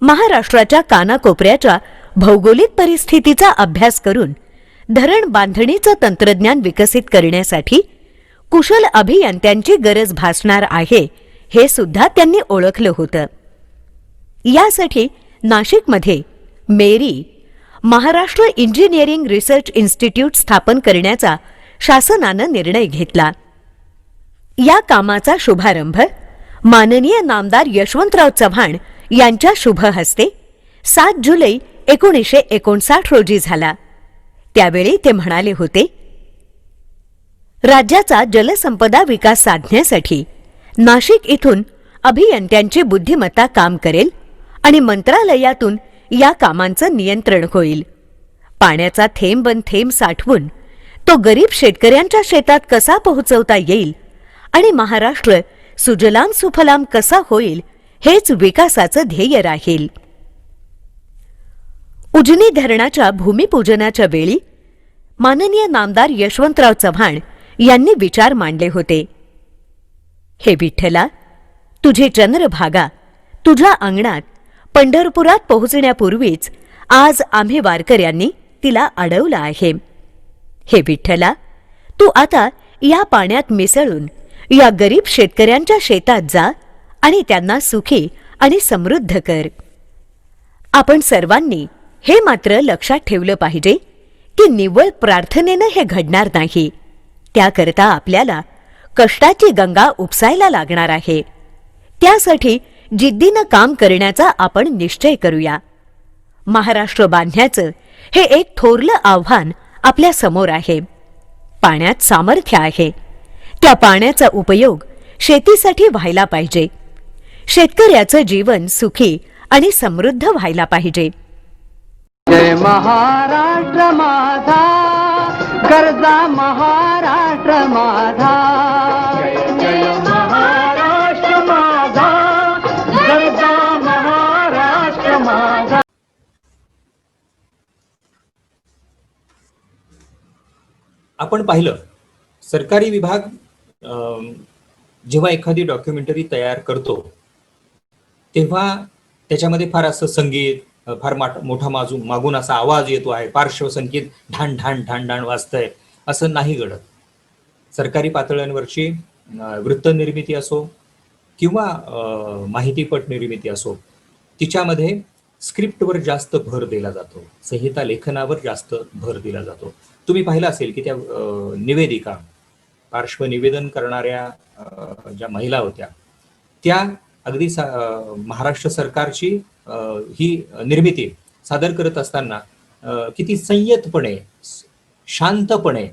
Speaker 6: महाराष्ट्राच्या कानाकोपऱ्याच्या भौगोलिक परिस्थितीचा अभ्यास करून धरण बांधणीचं तंत्रज्ञान विकसित करण्यासाठी कुशल अभियंत्यांची गरज भासणार आहे हे सुद्धा त्यांनी ओळखलं होतं. यासाठी नाशिकमध्ये मेरी महाराष्ट्र इंजिनिअरिंग रिसर्च इन्स्टिट्यूट स्थापन करण्याचा शासनानं निर्णय घेतला. या कामाचा शुभारंभ माननीय नामदार यशवंतराव चव्हाण यांच्या शुभ हस्ते 7 जुलै 1959 रोजी झाला. त्यावेळी ते म्हणाले होते, राज्याचा जलसंपदा विकास साधण्यासाठी नाशिक इथून अभियंत्यांची बुद्धिमत्ता काम करेल आणि मंत्रालयातून या कामांचं नियंत्रण होईल. पाण्याचा थेंबन थेंब साठवून तो गरीब शेतकऱ्यांच्या शेतात कसा पोहोचवता येईल आणि महाराष्ट्र सुजलाम सुफलाम कसा होईल हेच विकासाचं ध्येय राहील. उजनी धरणाच्या भूमिपूजनाच्या वेळी माननीय नामदार यशवंतराव चव्हाण यांनी विचार मांडले होते. हे विठ्ठला, तुझी चंद्रभागा तुझ्या अंगणात पंढरपुरात पोहोचण्यापूर्वीच आज आम्ही वारकऱ्यांनी तिला अडवलं आहे. हे विठ्ठला, तू आता या पाण्यात मिसळून या गरीब शेतकऱ्यांच्या शेतात जा आणि त्यांना सुखी आणि समृद्ध कर. आपण सर्वांनी हे मात्र लक्षात ठेवलं पाहिजे की निव्वळ प्रार्थनेनं हे घडणार नाही. त्याकरता आपल्याला कष्टाची गंगा उपसायला लागणार आहे. त्यासाठी जिद्दीनं काम करण्याचा आपण निश्चय करूया. महाराष्ट्र बांधण्याचं हे एक थोरलं आव्हान आपल्या समोर आहे. पाण्यात सामर्थ्य आहे. त्या पाण्याचा उपयोग शेतीसाठी व्हायला पाहिजे. शेतकऱ्याचं जीवन सुखी आणि समृद्ध व्हायला पाहिजे.
Speaker 7: जय महाराष्ट्र माझा, गरजा महाराष्ट्र माझा. जय जय
Speaker 2: आपण पाहिलं सरकारी विभाग अं, जेव्हा एखादी डॉक्युमेंटरी तयार करतो तेव्हा त्याच्यामध्ये फार असं संगीत फार मोठा मागून असा आवाज येतो आहे, पार्श्वसंगीत ढाण ढाण ढाण ढाण वाजतंय, असं नाही घडत. सरकारी पातळ्यांवरची वृत्तनिर्मिती असो किंवा माहितीपट निर्मिती असो, तिच्यामध्ये स्क्रिप्टवर जास्त भर दिला जातो, संहिता लेखनावर जास्त भर दिला जातो. तुम्ही पाहिलं असेल की त्या निवेदिका, पार्श्वनिवेदन करणाऱ्या ज्या महिला होत्या, त्या अगदी महाराष्ट्र सरकारची ही निर्मिती सादर करत असताना किती संयतपणे, शांतपणे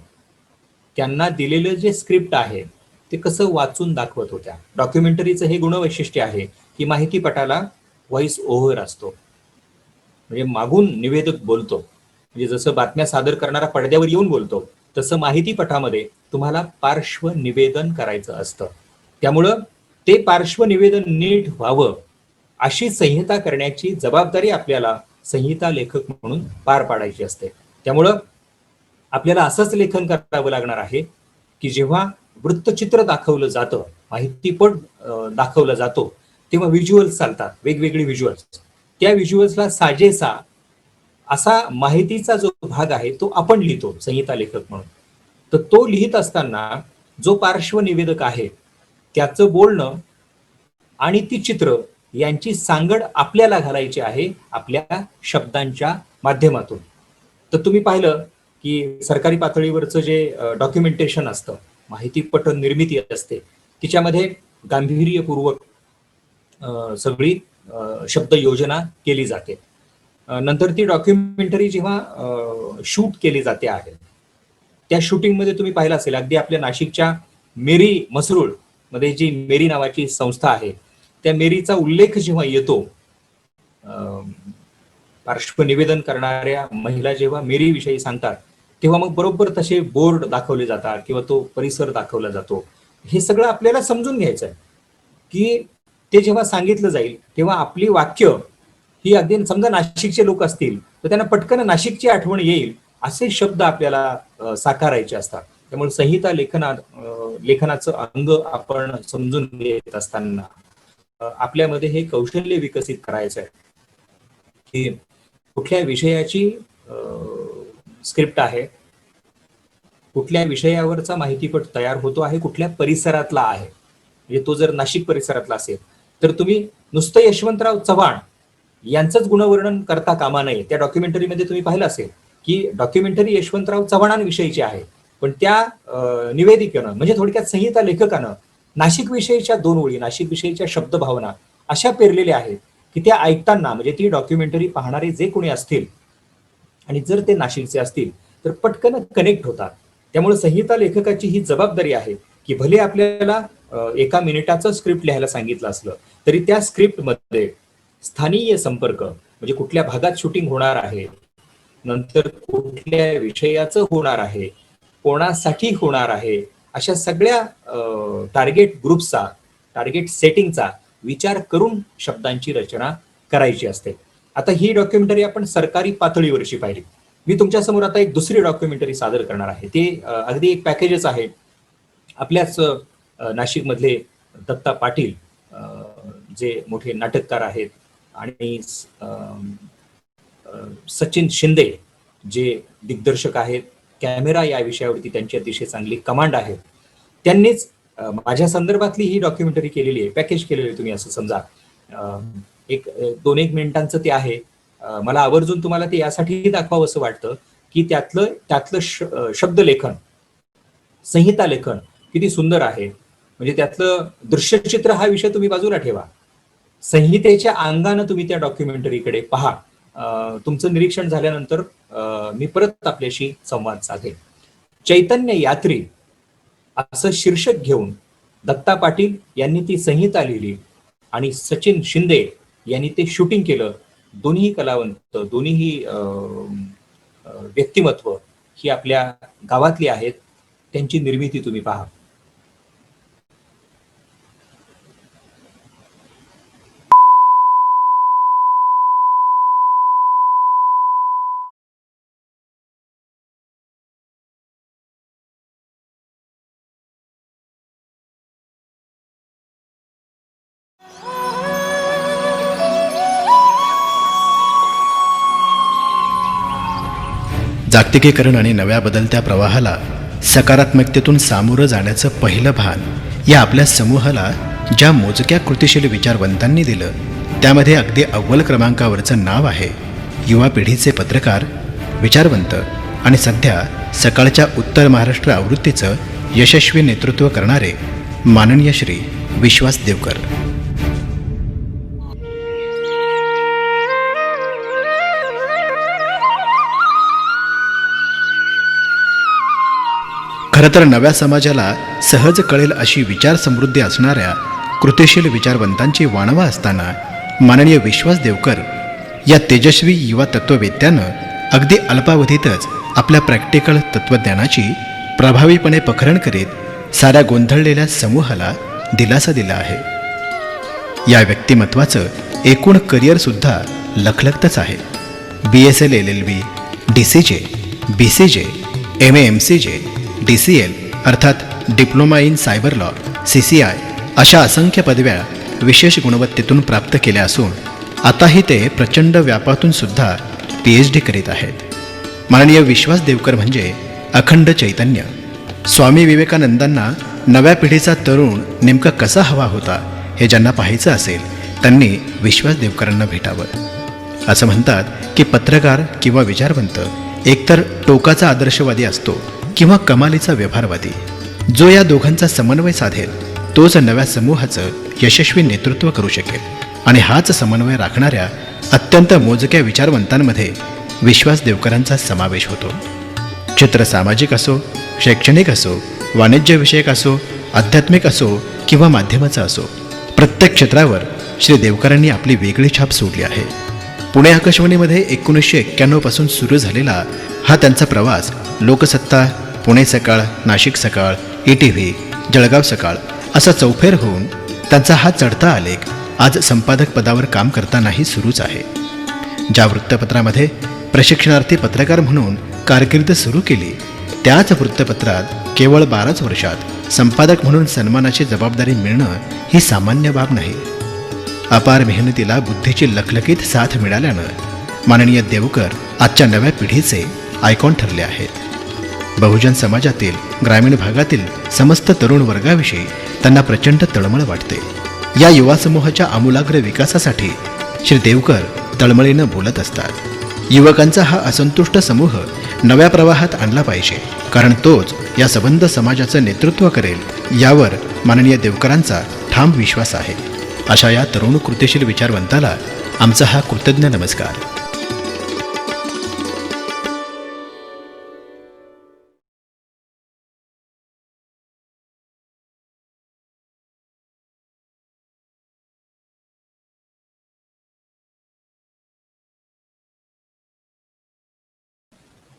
Speaker 2: त्यांना दिलेलं जे स्क्रिप्ट आहे ते कसं वाचून दाखवत होत्या. डॉक्युमेंटरीचं हे गुणवैशिष्ट्य आहे की माहितीपटाला व्हॉइस ओव्हर असतो, म्हणजे मागून निवेदक बोलतो, म्हणजे जसं बातम्या सादर करणारा पडद्यावर येऊन बोलतो तसं माहितीपटामध्ये तुम्हाला पार्श्वनिवेदन करायचं असतं. त्यामुळं ते पार्श्वनिवेदन नीट व्हावं अशी संहिता करण्याची जबाबदारी आपल्याला संहिता लेखक म्हणून पार पाडायची असते. त्यामुळं आपल्याला असंच लेखन करावं लागणार आहे की जेव्हा वृत्तचित्र दाखवलं जातं, माहितीपट दाखवला जातो, तेव्हा व्हिज्युअल्स चालतात, वेगवेगळे व्हिज्युअल्स. त्या व्हिज्युअल्सला साजेसा असा माहितीचा जो भाग आहे तो आपण लिहितो संहिता लेखक म्हणून. तर तो लिहित असताना जो पार्श्वनिवेदक आहे त्याचं बोलणं आणि ती चित्र यांची सांगड आपल्याला घालायची आहे आपल्या शब्दांच्या माध्यमातून. तर तुम्ही पाहिलं की सरकारी पातळीवरचं जे डॉक्युमेंटेशन असतं, माहितीपट निर्मिती असते, तिच्यामध्ये गांभीर्यपूर्वक सगळी शब्द योजना केली जाते. नंतर ती डॉक्युमेंटरी जेव्हा शूट केली जाते आहे, त्या शूटिंगमध्ये तुम्ही पाहिलं असेल अगदी आपल्या नाशिकच्या मेरी मसरूळ मध्ये जी मेरी नावाची संस्था आहे, त्या मेरीचा उल्लेख जेव्हा येतो, पार्श्वनिवेदन करणाऱ्या महिला जेव्हा मेरी विषयी सांगतात तेव्हा मग बरोबर तसे बोर्ड दाखवले जातात किंवा तो परिसर दाखवला जातो. हे सगळं आपल्याला समजून घ्यायचं आहे की ते जेव्हा सांगितलं जाईल तेव्हा आपली वाक्य ही अगदी, समजा नाशिकचे लोक असतील तर त्यांना पटकन नाशिकची आठवण येईल असे शब्द आपल्याला साकारायचे असतात. त्यामुळे संहिता लेखनाचं अंग आपण समजून घेत असताना आपल्यामध्ये हे कौशल्य विकसित करायचं आहे की कुठल्या विषयाची स्क्रिप्ट आहे, कुठल्या विषयावरचा माहितीपट तयार होतो आहे, कुठल्या परिसरातला आहे. म्हणजे तो जर नाशिक परिसरातला असेल तर तुम्ही नुसतं यशवंतराव चव्हाण यांचंच गुणवर्णन करता कामा नये. त्या डॉक्युमेंटरीमध्ये तुम्ही पाहिलं असेल की डॉक्युमेंटरी यशवंतराव चव्हाणांविषयीची आहे, पण त्या निवेदिकेनं म्हणजे थोडक्यात संहिता लेखकानं नाशिक विषयीच्या 2 ओळी, नाशिक विषयीच्या शब्दभावना अशा पेरलेल्या आहेत की त्या ऐकताना, म्हणजे ती डॉक्युमेंटरी पाहणारे जे कोणी असतील आणि जर ते नाशिकचे असतील तर पटकन कनेक्ट होतात. त्यामुळे संहिता लेखकाची ही जबाबदारी आहे की भले आपल्याला 1 मिनिटाचं स्क्रिप्ट लिहायला सांगितलं असलं तरी त्या स्क्रिप्टमध्ये स्थानीय संपर्क, म्हणजे कुठल्या भागात शूटिंग होणार आहे, नंतर कुठल्या विषयाचं होणार आहे, कोणासाठी होणार आहे, अशा सगळ्या टार्गेट ग्रुप्सचा, टार्गेट सेटिंगचा विचार करून शब्दांची रचना करायची असते. आता ही डॉक्युमेंटरी आपण सरकारी पातळीवरची पाहिली. मी तुमच्या समोर आता एक दुसरी डॉक्युमेंटरी सादर करणार आहे. ते अगदी एक पॅकेजच आहे. आपल्याच नाशिकमधले दत्ता पाटील, जे मोठे नाटककार आहेत, आणि सचिन शिंदे जे दिग्दर्शक आहेत, कॅमेरा या विषयावरती त्यांची अतिशय चांगली कमांड आहे, त्यांनीच माझ्या संदर्भातली ही डॉक्युमेंटरी केलेली आहे, पॅकेज केलेली आहे तुम्ही असं समजा. एक 2-1 मिनिटांचं ते आहे. मला आवर्जून तुम्हाला ते यासाठी दाखवावं असं वाटतं की त्यातलं शब्दलेखन, संहिता लेखन किती सुंदर आहे. म्हणजे त्यातलं दृश्यचित्र हा विषय तुम्ही बाजूला ठेवा, संहितेच्या अंगानं तुम्ही त्या डॉक्युमेंटरीकडे पहा. तुमचं निरीक्षण झाल्यानंतर मी परत आपल्याशी संवाद साधेन. चैतन्य यात्री असं शीर्षक घेऊन दत्ता पाटील यांनी ती संहिता लिहिली आणि सचिन शिंदे यांनी ते शूटिंग केलं. दोन्ही कलावंत, दोन्ही व्यक्तिमत्व ही आपल्या गावातली आहेत. त्यांची निर्मिती तुम्ही पहा.
Speaker 8: जागतिकीकरण आणि नव्या बदलत्या प्रवाहाला सकारात्मकतेतून सामोरं जाण्याचं पहिलं भान या आपल्या समूहाला ज्या मोजक्या कृतिशील विचारवंतांनी दिलं, त्यामध्ये अगदी अव्वल क्रमांकावरचं नाव आहे युवा पिढीचे पत्रकार, विचारवंत आणि सध्या सकाळच्या उत्तर महाराष्ट्र आवृत्तीचं यशस्वी नेतृत्व करणारे माननीय श्री विश्वास देवकर. खरं तर नव्या समाजाला सहज कळेल अशी विचार समृद्धी असणाऱ्या कृतिशील विचारवंतांची वाणवा असताना माननीय विश्वास देवकर या तेजस्वी युवा तत्त्ववेत्यानं अगदी अल्पावधीतच आपल्या प्रॅक्टिकल तत्त्वज्ञानाची प्रभावीपणे पखरण करीत साऱ्या गोंधळलेल्या समूहाला दिलासा दिला आहे. या व्यक्तिमत्वाचं एकूण करिअरसुद्धा लखलखतच आहे. BSL LLB, DCJ, BCJ, MA MCJ, DCL अर्थात diploma in cyber law, CCI अशा असंख्य पदव्या विशेष गुणवत्तेतून प्राप्त केल्या असून आताही ते प्रचंड व्यापातून सुद्धा PhD करीत आहेत. माननीय विश्वास देवकर म्हणजे अखंड चैतन्य. स्वामी विवेकानंदांना नव्या पिढीचा तरुण नेमका कसा हवा होता हे ज्यांना पाहायचं असेल त्यांनी विश्वास देवकरांना भेटावं. असं म्हणतात की पत्रकार किंवा विचारवंत एकतर टोकाचा आदर्शवादी असतो किंवा कमालीचा व्यवहारवादी. जो या दोघांचा समन्वय साधेल तोच नव्या समूहाचं यशस्वी नेतृत्व करू शकेल. आणि हाच समन्वय राखणाऱ्या अत्यंत मोजक्या विचारवंतांमध्ये विश्वास देवकरांचा समावेश होतो. क्षेत्र सामाजिक असो, शैक्षणिक असो, वाणिज्यविषयक असो, आध्यात्मिक असो किंवा माध्यमाचा असो, प्रत्येक क्षेत्रावर श्री देवकरांनी आपली वेगळी छाप सोडली आहे. पुणे आकाशवाणीमध्ये 1991 पासून सुरू झालेला हा त्यांचा प्रवास लोकसत्ता, पुणे सकाळ, नाशिक सकाळ, ETV, जळगाव सकाळ असा चौफेर होऊन त्यांचा हा चढता आलेख आज संपादक पदावर काम करतानाही सुरूच आहे. ज्या वृत्तपत्रामध्ये प्रशिक्षणार्थी पत्रकार म्हणून कारकीर्द सुरू केली त्याच वृत्तपत्रात केवळ 12च वर्षात संपादक म्हणून सन्मानाची जबाबदारी मिळणं ही सामान्य बाब नाही. अपार मेहनतीला बुद्धीची लखलखीत साथ मिळाल्यानं माननीय देवकर आजच्या नव्या पिढीचे आयकॉन ठरले आहेत. बहुजन समाजातील, ग्रामीण भागातील समस्त तरुण वर्गाविषयी त्यांना प्रचंड तळमळ वाटते. या युवा समूहाच्या आमूलाग्र विकासासाठी श्री देवकर तळमळीनं बोलत असतात. युवकांचा हा असंतुष्ट समूह नव्या प्रवाहात आणला पाहिजे, कारण तोच या सबंध समाजाचं नेतृत्व करेल यावर माननीय देवकरांचा ठाम विश्वास आहे. अशा या तरुण कृतिशील विचारवंताला आमचा हा कृतज्ञ नमस्कार.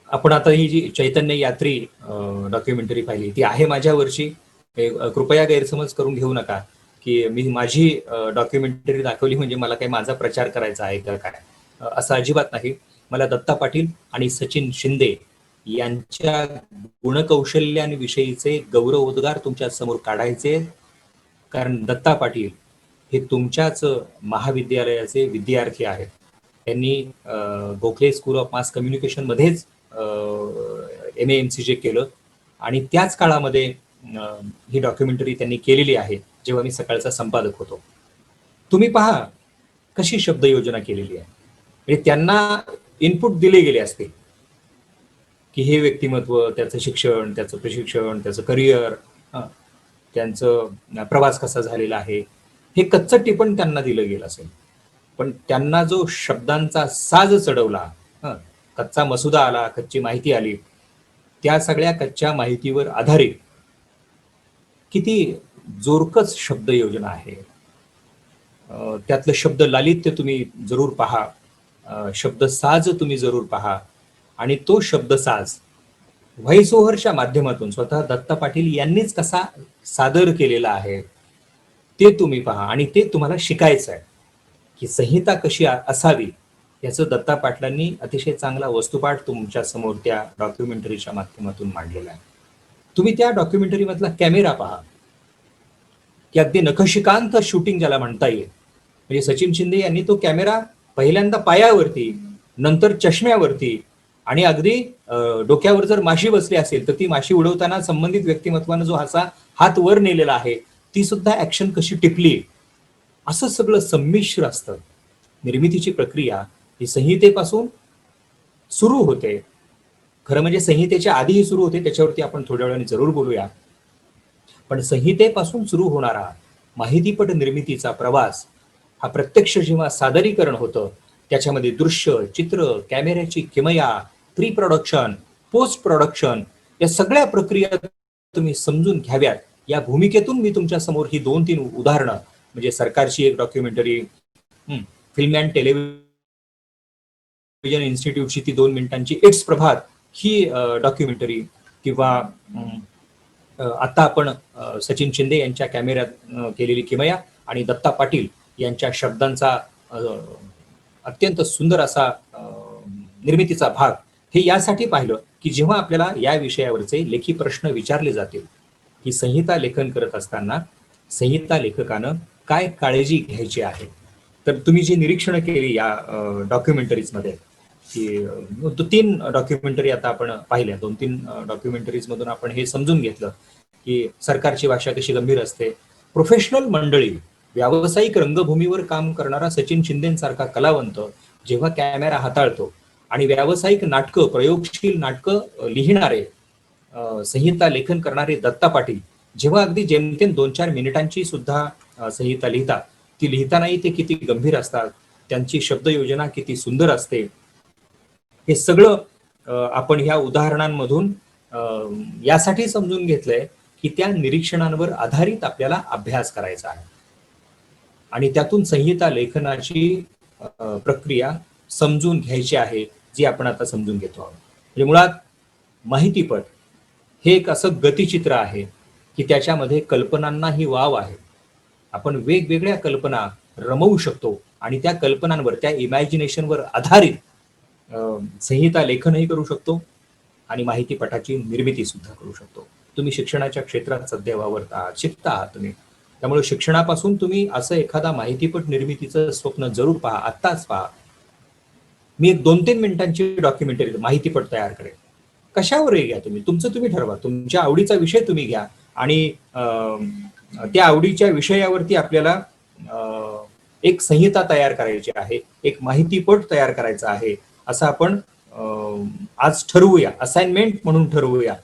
Speaker 2: आपण आता ही जी चैतन्य यात्री डॉक्युमेंटरी पाहिली ती आहे माझ्यावरची. कृपया गैरसमज करून घेऊ नका की मी माझी डॉक्युमेंटरी दाखवली म्हणजे मला काही माझा प्रचार करायचा आहे का काय, असं अजिबात नाही. मला दत्ता पाटील आणि सचिन शिंदे यांच्या गुणकौशल्यांविषयीचे गौरवोद्गार तुमच्या समोर काढायचे, कारण दत्ता पाटील हे तुमच्याच महाविद्यालयाचे विद्यार्थी आहेत. त्यांनी Gokhale school of mass communication मध्येच MA MCJ केलं आणि त्याच काळामध्ये ही डॉक्युमेंटरी त्यांनी केलेली आहे जेव्हा मी सकाळचा संपादक होतो. तुम्ही पहा कशी शब्द योजना केलेली आहे. म्हणजे त्यांना इनपुट दिले गेले असते की हे व्यक्तिमत्व, त्याचं शिक्षण, त्याचं प्रशिक्षण, त्याचं करिअर, त्यांचं प्रवास कसा झालेला आहे हे कच्चं टिपण त्यांना दिलं गेलं असेल. पण त्यांना जो शब्दांचा साज चढवला, कच्चा मसुदा आला, कच्ची माहिती आली, त्या सगळ्या कच्च्या माहितीवर आधारित किती जोरकस शब्द योजना आहे. त्यातलं शब्द लालित्य तुम्ही जरूर पहा, शब्दसाज तुम्ही जरूर पहा. आणि तो शब्दसाज व्हॉइस ओव्हरच्या माध्यमातून स्वतः दत्ता पाटील यांनीच कसा सादर केलेला आहे ते तुम्ही पहा. आणि ते तुम्हाला शिकायचं आहे की संहिता कशी असावी याचं दत्ता पाटलांनी अतिशय चांगला वस्तुपाठ तुमच्या समोर त्या डॉक्युमेंटरीच्या माध्यमातून मांडलेला आहे. तुम्ही त्या डॉक्युमेंटरी मधला कॅमेरा पहा की अगदी नखशिकांत शूटिंग ज्याला म्हणता येईल. म्हणजे सचिन शिंदे यांनी तो कॅमेरा पहिल्यांदा पायावरती, नंतर चष्म्यावरती आणि अगदी डोक्यावर जर माशी बसली असेल तर ती माशी उडवताना संबंधित व्यक्तिमत्वानं जो असा हात वर नेलेला आहे ती सुद्धा ऍक्शन कशी टिपली, असं सगळं संमिश्र असतं. निर्मितीची प्रक्रिया ही संहितेपासून सुरू होते. खरं म्हणजे संहितेच्या आधीही सुरू होते, त्याच्यावरती आपण थोड्या वेळाने जरूर बोलूया. पण संहितेपासून सुरू होणारा माहितीपट निर्मितीचा प्रवास हा प्रत्यक्ष जेव्हा सादरीकरण होतं त्याच्यामध्ये दृश्य, चित्र, कॅमेऱ्याची किमया, प्री प्रोडक्शन, पोस्ट प्रोडक्शन या सगळ्या प्रक्रिया तुम्ही समजून घ्याव्यात. या भूमिकेतून मी तुमच्या समोर ही 2-3 उदाहरणं म्हणजे सरकारची एक डॉक्युमेंटरी, फिल्म अँड टेलिव्हिजन इन्स्टिट्यूटची ती 2 मिनिटांची इट्स प्रभात ही डॉक्युमेंटरी, किंवा आता आपण सचिन शिंदे यांच्या कॅमेऱ्यात केलेली किमया आणि दत्ता पाटील यांच्या शब्दांचा अत्यंत सुंदर असा निर्मितीचा भाग, हे यासाठी पाहिलं की जेव्हा आपल्याला या विषयावरचे लेखी प्रश्न विचारले जातील की संहिता लेखन करत असताना संहिता लेखकानं काय काळजी घ्यायची आहे, तर तुम्ही जी निरीक्षणं केली या डॉक्युमेंटरीजमध्ये की 3 डॉक्युमेंटरी आता आपण पाहिल्या, 2-3 डॉक्युमेंटरीज मधून आपण हे समजून घेतलं की सरकारची भाषा कशी गंभीर असते. प्रोफेशनल मंडळी, व्यावसायिक रंगभूमीवर काम करणारा सचिन शिंदेसारखा कलावंत जेव्हा कॅमेरा हाताळतो आणि व्यावसायिक नाटकं, प्रयोगशील नाटकं लिहिणारे, संहिता लेखन करणारे दत्ता पाटील जेव्हा अगदी जेमतेम 2-4 मिनिटांची सुद्धा संहिता लिहितात, ती लिहितानाही ते किती गंभीर असतात, त्यांची शब्दयोजना किती सुंदर असते, हे सगळं आपण ह्या उदाहरणांमधून यासाठी समजून घेतलंय की त्या निरीक्षणांवर आधारित आपल्याला अभ्यास करायचा आहे आणि त्यातून संहिता लेखनाची प्रक्रिया समजून घ्यायची आहे, जी आपण आता समजून घेतो आहोत. म्हणजे मुळात माहितीपट हे एक असं गतिचित्र आहे की त्याच्यामध्ये कल्पनांनाही वाव आहे. आपण वेगवेगळ्या कल्पना रमवू शकतो आणि त्या कल्पनांवर, त्या इमॅजिनेशनवर आधारित संहिता लेखनही करू शकतो आणि माहितीपटाची निर्मिती सुद्धा करू शकतो. तुम्ही शिक्षणाच्या क्षेत्रात सध्या वावरता आहात, शिकता आहात तुम्ही, त्यामुळे शिक्षणापासून तुम्ही असं एखादा माहितीपट निर्मितीचं स्वप्न जरूर पहा, आत्ताच पहा. मी एक 2-3 मिनिटांची डॉक्युमेंटरी माहितीपट तयार करेन. कशावरही घ्या, तुमचं तुम्ही ठरवा, तुमच्या आवडीचा विषय तुम्ही घ्या आणि त्या आवडीच्या विषयावरती आपल्याला एक संहिता तयार करायची आहे, एक माहितीपट तयार करायचा आहे, असं आपण आज ठरवूया, असाइनमेंट म्हणून ठरवूया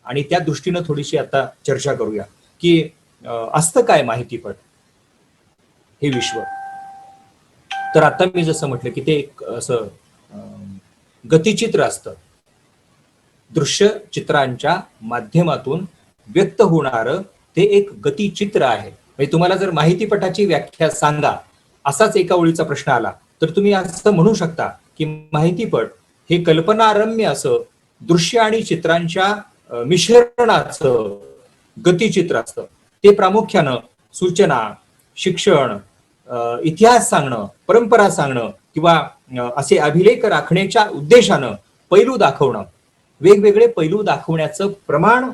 Speaker 2: आणि त्या दृष्टीनं थोडीशी आता चर्चा करूया की असतं काय माहितीपट हे विश्व. तर आता मी जसं म्हटलं की ते एक असं गतिचित्र असतं, दृश्य चित्रांच्या माध्यमातून व्यक्त होणारं ते एक गतिचित्र आहे. म्हणजे तुम्हाला जर माहितीपटाची व्याख्या सांगा असाच एका ओळीचा प्रश्न आला तर तुम्ही असं म्हणू शकता की माहितीपट हे कल्पनारम्य असं दृश्य आणि चित्रांच्या मिश्रणाचं गतिचित्र असतं. ते प्रामुख्यानं सूचना, शिक्षण, इतिहास सांगणं, परंपरा सांगणं किंवा असे अभिलेख राखण्याच्या उद्देशानं पैलू दाखवणं, वेगवेगळे पैलू दाखवण्याचं प्रमाण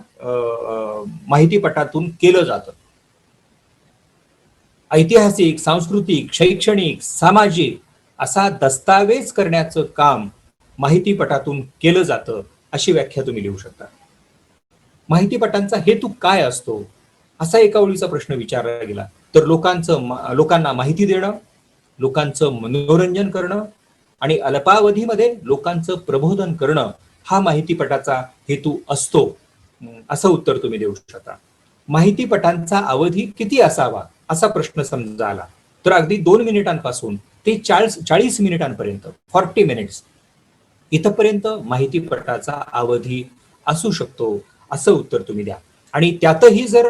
Speaker 2: माहितीपटातून केलं जातं. ऐतिहासिक, सांस्कृतिक, शैक्षणिक, सामाजिक असा दस्तावेज करण्याचं काम माहितीपटातून केलं जातं, अशी व्याख्या तुम्ही लिहू शकता. माहितीपटांचा हेतू काय असतो असा एका ओळीचा प्रश्न विचारला गेला तर लोकांना माहिती देणं, लोकांचं मनोरंजन करणं आणि अल्पावधीमध्ये लोकांचं प्रबोधन करणं हा माहितीपटाचा हेतू असतो, असं उत्तर तुम्ही देऊ शकता. माहितीपटांचा अवधी किती असावा असा प्रश्न समजा आला तर अगदी 2 मिनिटांपासून ते 40 मिनिटांपर्यंत, 40 मिनिट्स इथपर्यंत माहितीपटाचा अवधी असू शकतो, असं उत्तर तुम्ही द्या. आणि त्यातही जर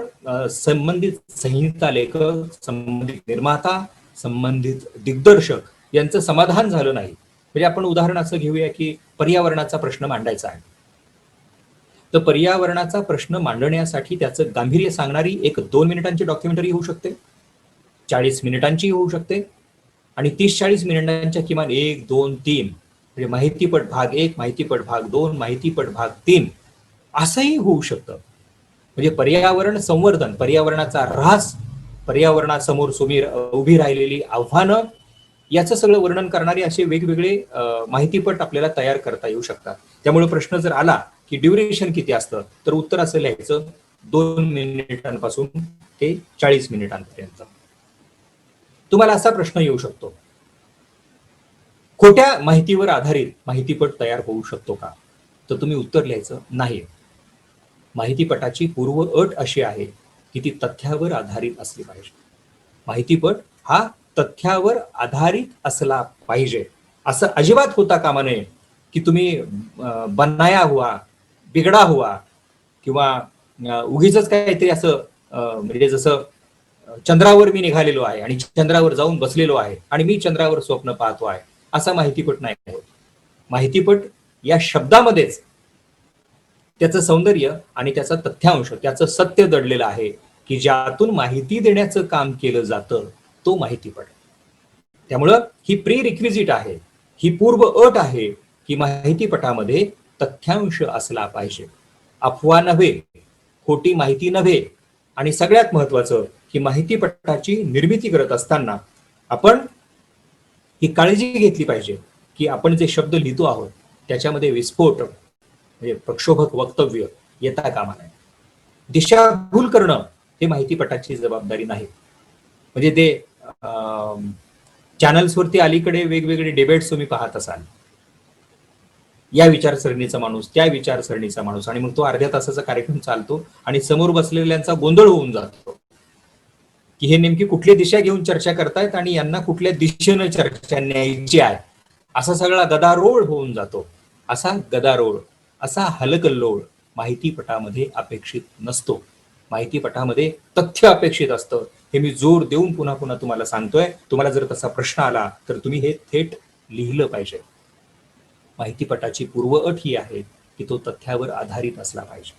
Speaker 2: संबंधित संहिता लेखक, संबंधित निर्माता, संबंधित दिग्दर्शक यांचं समाधान झालं नाही, म्हणजे आपण उदाहरण असं घेऊया की पर्यावरणाचा प्रश्न मांडायचा आहे, तर पर्यावरणाचा प्रश्न मांडण्यासाठी त्याचं गांभीर्य सांगणारी एक 2 मिनिटांची डॉक्युमेंटरी होऊ शकते, 40 मिनिटांची होऊ शकते आणि 30-40 मिनिटांच्या किमान 1, 2, 3 म्हणजे माहितीपट भाग 1, माहितीपट भाग 2, माहितीपट भाग 3 असंही होऊ शकतं. म्हणजे पर्यावरण संवर्धन, पर्यावरणाचा ऱ्हास, पर्यावरणासमोर उभी राहिलेली आव्हानं याचं सगळं वर्णन करणारे असे वेगवेगळे माहितीपट आपल्याला तयार करता येऊ शकतात. त्यामुळे प्रश्न जर आला की ड्युरेशन किती असतं, तर उत्तर असं लिहायचं 2 मिनिटांपासून ते 40 मिनिटांपर्यंत. तुम्हाला असा प्रश्न येऊ शकतो, खोट्या माहितीवर आधारित माहितीपट तयार होऊ शकतो का? तर तुम्ही उत्तर लिहायचं नाही. माहितीपटाची पूर्व अट अशी आहे की ती तथ्यावर आधारित असली पाहिजे. माहितीपट हा तथ्यावर आधारित असला पाहिजे. असं अजिबात होता कामा नये की तुम्ही बनाया हुआ, बिगडा हुआ किंवा उगीच काहीतरी असं म्हणजे जसं चंद्रावर मी निघालेलो आहे आणि चंद्रावर जाऊन बसलेलो आहे आणि मी चंद्रावर स्वप्न पाहतो आहे, असा माहितीपट नाही होत. माहितीपट या शब्दामध्येच त्याचं सौंदर्य आणि त्याचा तथ्यांश, त्याचं सत्य दडलेलं आहे की ज्यातून माहिती देण्याचं काम केलं जातं तो माहितीपट. त्यामुळं ही प्री रिक्विजिट आहे, ही पूर्व अट आहे की माहितीपटामध्ये तथ्यांश असला पाहिजे. अफवा नव्हे, खोटी माहिती नव्हे. आणि सगळ्यात महत्वाचं की माहितीपटाची निर्मिती करत असताना आपण ही काळजी घेतली पाहिजे की आपण जे शब्द लिहितो आहोत त्याच्यामध्ये विस्फोट म्हणजे प्रक्षोभक वक्तव्य येता कामा नये. दिशाभूल करणं हे माहितीपटाची जबाबदारी नाही. म्हणजे ते चॅनल्सवरती अलीकडे वेगवेगळे डिबेट्स तुम्ही पाहत असाल, या विचारसरणीचा माणूस, त्या विचारसरणीचा माणूस, आणि मग तो अर्ध्या तासाचा कार्यक्रम चालतो आणि समोर बसलेल्यांचा गोंधळ होऊन जातो की हे नेमकी कुठली दिशा घेऊन चर्चा करतायत आणि यांना कुठल्या दिशेनं चर्चा न्यायची आहे, असा सगळा गदारोळ होऊन जातो. असा गदारोळ, असा हलकल्लोळ माहितीपटामध्ये अपेक्षित नसतो. माहितीपटामध्ये तथ्य अपेक्षित असतं. हे मी जोर देऊन पुन्हा पुन्हा तुम्हाला सांगतोय. तुम्हाला जर तसा प्रश्न आला तर तुम्ही हे थेट लिहिलं पाहिजे. माहितीपटाची पूर्व अट ही आहे की तो तथ्यावर आधारित असला पाहिजे.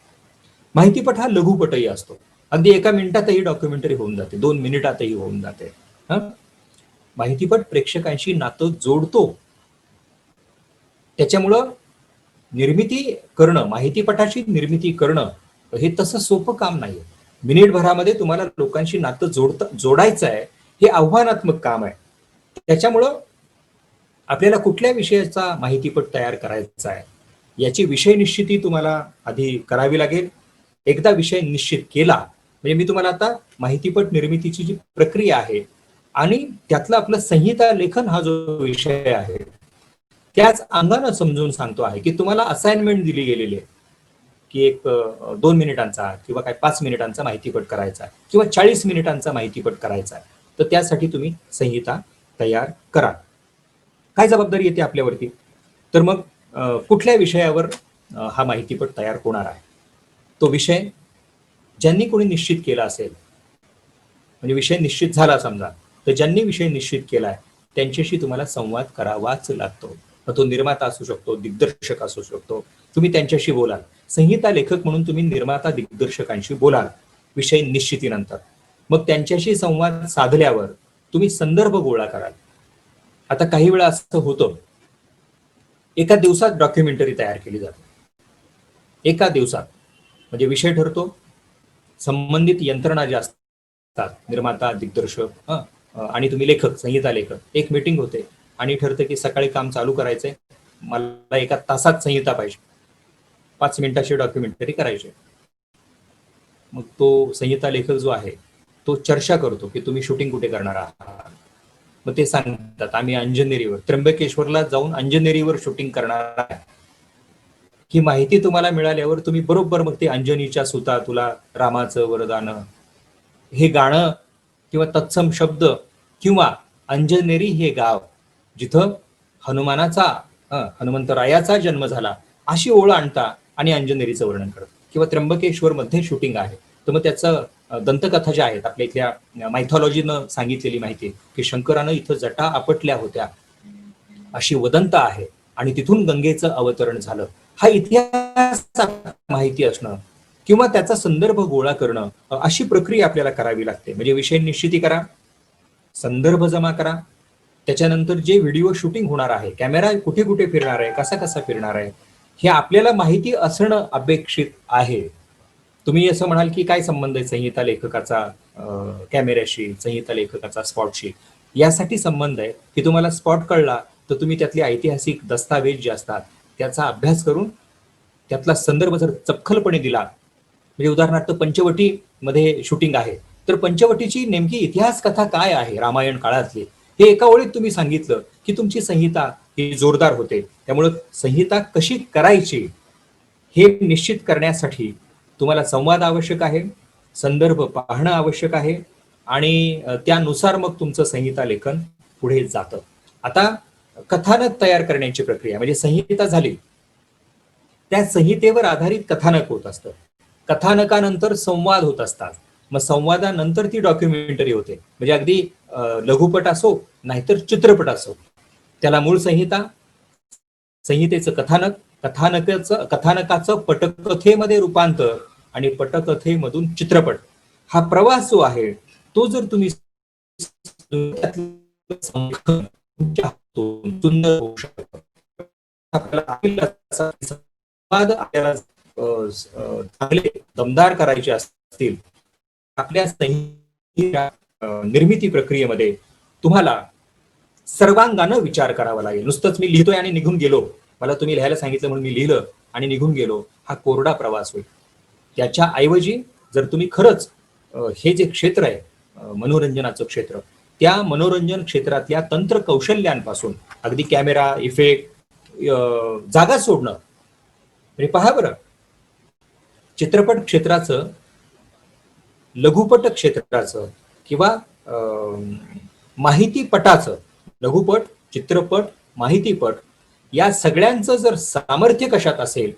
Speaker 2: माहितीपट हा लघुपटही असतो. अगदी 1 मिनिटातही डॉक्युमेंटरी होऊन जाते, 2 मिनिटातही होऊन जाते. माहितीपट प्रेक्षकांशी नातं जोडतो. त्याच्यामुळं निर्मिती करणं, माहितीपटाची निर्मिती करणं हे तसं सोपं काम नाहीये. मिनिटभरामध्ये तुम्हाला लोकांशी नातं जोडायचं आहे, हे आव्हानात्मक काम आहे. त्याच्यामुळं आपल्याला कुठल्या विषयाचा माहितीपट तयार करायचा आहे याची विषय निश्चिती तुम्हाला आधी करावी लागेल. एकदा विषय निश्चित केला म्हणजे मी तुम्हाला आता माहितीपट निर्मितीची जी प्रक्रिया आहे आणि त्यातलं आपलं संहिता लेखन हा जो विषय आहे त्याच अंगानं समजून सांगतो आहे की तुम्हाला असाइनमेंट दिली गेलेली आहे की एक 2 मिनिटांचा किंवा काय 5 मिनिटांचा माहितीपट करायचा आहे किंवा 40 मिनिटांचा माहितीपट करायचा आहे. तर त्यासाठी तुम्ही संहिता तयार करा. काय जबाबदारी येते आपल्यावरती? तर मग कुठल्या विषयावर हा माहितीपट तयार होणार आहे? तो विषय ज्यांनी कोणी निश्चित केला असेल, म्हणजे विषय निश्चित झाला समजा, तर ज्यांनी विषय निश्चित केलाय त्यांच्याशी तुम्हाला संवाद करावाच लागतो. मग तो निर्माता असू शकतो, दिग्दर्शक असू शकतो, तुम्ही त्यांच्याशी बोलाल. संहिता लेखक म्हणून तुम्ही निर्माता दिग्दर्शकांशी बोलाल विषय निश्चितीनंतर. मग त्यांच्याशी संवाद साधल्यावर तुम्ही संदर्भ गोळा कराल. आता काही वेळा असं होतं, एका दिवसात डॉक्युमेंटरी तयार केली जाते. एका दिवसात म्हणजे विषय ठरतो, संबंधित यंत्रणा ज्या असतात, निर्माता, दिग्दर्शक आणि तुम्ही लेखक, संहिता लेखक, एक मीटिंग होते आणि ठरतं की सकाळी काम चालू करायचंय, मला 1 तासात संहिता पाहिजे, 5 मिनिटाची डॉक्युमेंटरी करायची. मग तो संहिता लेखक जो आहे तो चर्चा करतो की तुम्ही शूटिंग कुठे करणार आहात. मग ते सांगतात आम्ही अंजनेरीवर, त्र्यंबकेश्वरला जाऊन अंजनेरीवर शूटिंग करणार आहे. ही माहिती तुम्हाला मिळाल्यावर तुम्ही बरोबर मग ते अंजनीच्या सुता तुला रामाचं वरदान हे गाणं किंवा तत्सम शब्द किंवा अंजनेरी हे गाव जिथं हनुमंतरायाचा जन्म झाला अशी ओळ आणता आणि अंजनेरीचं वर्णन करत. किंवा त्र्यंबकेश्वर मध्ये शूटिंग आहे तर मग त्याचं दंतकथा ज्या आहेत आपल्या इथल्या मायथॉलॉजीनं सांगितलेली माहिती की शंकरानं इथं जटा आपटल्या होत्या अशी वदंत आहे आणि तिथून गंगेचं अवतरण झालं. हा इतिहास माहिती असणं किंवा त्याचा संदर्भ गोळा करणं अशी प्रक्रिया आपल्याला करावी लागते. म्हणजे विषय निश्चिती करा, संदर्भ जमा करा, त्याच्यानंतर जे व्हिडिओ शूटिंग होणार आहे, कॅमेरा कुठे कुठे फिरणार आहे, कसा कसा फिरणार आहे, हे आपल्याला माहिती असणं अपेक्षित आहे. तुम्ही असं म्हणाल की काय संबंध आहे संहिता लेखकाचा कॅमेऱ्याशी, संहिता लेखकाचा स्पॉटशी? यासाठी संबंध आहे की तुम्हाला स्पॉट कळला तर तुम्ही त्यातले ऐतिहासिक दस्तावेज जे असतात त्याचा अभ्यास करून त्यातला संदर्भ जर चपखलपणे दिला, म्हणजे उदाहरणार्थ पंचवटीमध्ये शूटिंग आहे, तर पंचवटीची नेमकी इतिहास कथा काय आहे रामायण काळातली हे एका ओळीत तुम्ही सांगितलं की तुमची संहिता ही जोरदार होते. त्यामुळं संहिता कशी करायची हे निश्चित करण्यासाठी तुम्हाला संवाद आवश्यक आहे, संदर्भ पाहणं आवश्यक आहे आणि त्यानुसार मग तुमचं संहिता लेखन पुढे जातं. आता कथानक तयार करण्याची प्रक्रिया म्हणजे संहिता झाली, त्या संहितेवर आधारित कथानक होत असतं. कथानकानंतर संवाद होत असतात, मग संवादानंतर ती डॉक्युमेंटरी होते. म्हणजे अगदी लघुपट असो नाहीतर चित्रपट असो, त्याला मूळ संहिता, संहितेचं कथानक, कथानकाचं पटकथेमध्ये रूपांतर आणि पटकथेमधून चित्रपट, हा प्रवास जो आहे तो जर तुम्ही सुंदर होऊ शकतो. संवाद आपल्याला चांगले दमदार करायचे असतील, आपल्या संहिता निर्मिती प्रक्रियेमध्ये तुम्हाला सर्वांगानं विचार करावा लागेल. नुसतंच मी लिहितोय आणि निघून गेलो, मला तुम्ही लिहायला सांगितलं म्हणून मी लिहिलं आणि निघून गेलो, हा कोरडा प्रवास होईल. त्याच्या ऐवजी जर तुम्ही खरंच हे जे क्षेत्र आहे मनोरंजनाचं क्षेत्र, त्या मनोरंजन क्षेत्रातल्या तंत्र कौशल्यांपासून अगदी कॅमेरा, इफेक्ट, जागा सोडणं, म्हणजे पहा बरं, चित्रपट क्षेत्राचं, लघुपट क्षेत्राचं किंवा माहितीपटाचं, लघुपट, चित्रपट, माहितीपट या सगळ्यांचं जर सामर्थ्य कशात असेल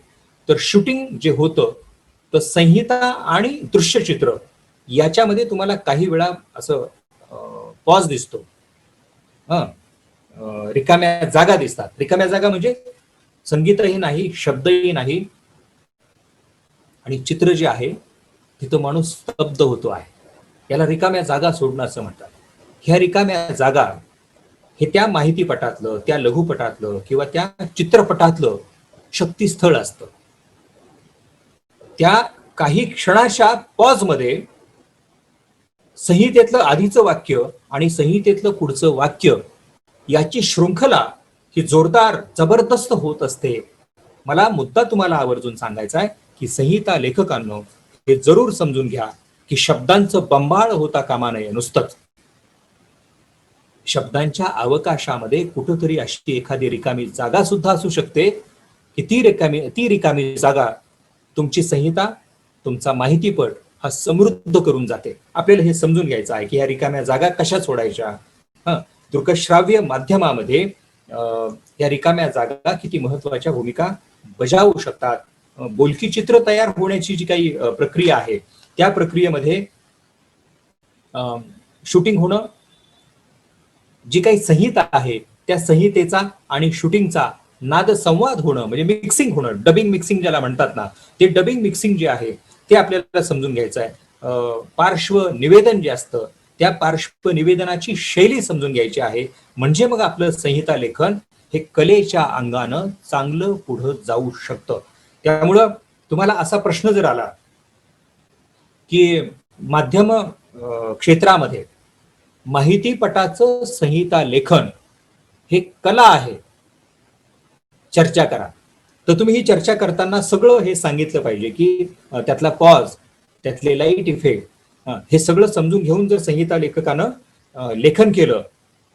Speaker 2: तर शूटिंग जे होतं तर संहिता आणि दृश्यचित्र याच्यामध्ये तुम्हाला काही वेळा असं पॉज दिसतो, रिकाम्या जागा दिसतात. रिकाम्या जागा म्हणजे संगीतही नाही, शब्दही नाही, आणि चित्र जे आहे तिथं माणूस स्तब्ध होतो आहे. याला रिकाम्या जागा सोडणं असं म्हणतात. ह्या रिकाम्या जागा हे त्या माहितीपटातलं, त्या लघुपटातलं किंवा त्या चित्रपटातलं शक्तीस्थळ असतं. त्या काही क्षणाच्या पॉजमध्ये संहितेतलं आधीचं वाक्य आणि संहितेतलं पुढचं वाक्य याची शृंखला ही जोरदार जबरदस्त होत असते. मला मुद्दा तुम्हाला आवर्जून सांगायचा आहे की संहिता लेखकांनो हे जरूर समजून घ्या की शब्दांचं बंबाळ होता कामा नये. नुसतंच शब्दांच्या अवकाशामध्ये कुठंतरी अशी एखादी रिकामी जागा सुद्धा असू शकते की ती रिकामी जागा तुमची संहिता, तुमचा माहितीपट हा समृद्ध करून जाते. आपल्याला हे समजून घ्यायचं आहे की ह्या रिकाम्या जागा कशा सोडायच्या. दृकश्राव्य माध्यमामध्ये या रिकाम्या जागा किती महत्वाच्या भूमिका बजावू शकतात. बोलकी चित्र तयार होण्याची जी काही प्रक्रिया आहे त्या प्रक्रियेमध्ये शूटिंग होणं, जी काही संहिता आहे त्या संहितेचा आणि शूटिंगचा नाद संवाद होणं म्हणजे मिक्सिंग होणं, डबिंग मिक्सिंग ज्याला म्हणतात ना, ते डबिंग मिक्सिंग जे आहे ते आपल्याला समजून घ्यायचं आहे. पार्श्व निवेदन जे असतं त्या पार्श्व निवेदनाची शैली समजून घ्यायची आहे. म्हणजे मग आपलं संहिता लेखन हे कलेच्या अंगानं चांगलं पुढं जाऊ शकतं. त्यामुळं तुम्हाला असा प्रश्न जर आला की माध्यम क्षेत्रामध्ये माहितीपटाचं संहिता लेखन हे कला आहे, चर्चा करा, तर तुम्ही ही चर्चा करताना सगळं हे सांगितलं पाहिजे की त्यातला पॉज, त्यातले लाईट इफेक्ट हे सगळं समजून घेऊन जर संहिता लेखकानं लेखन केलं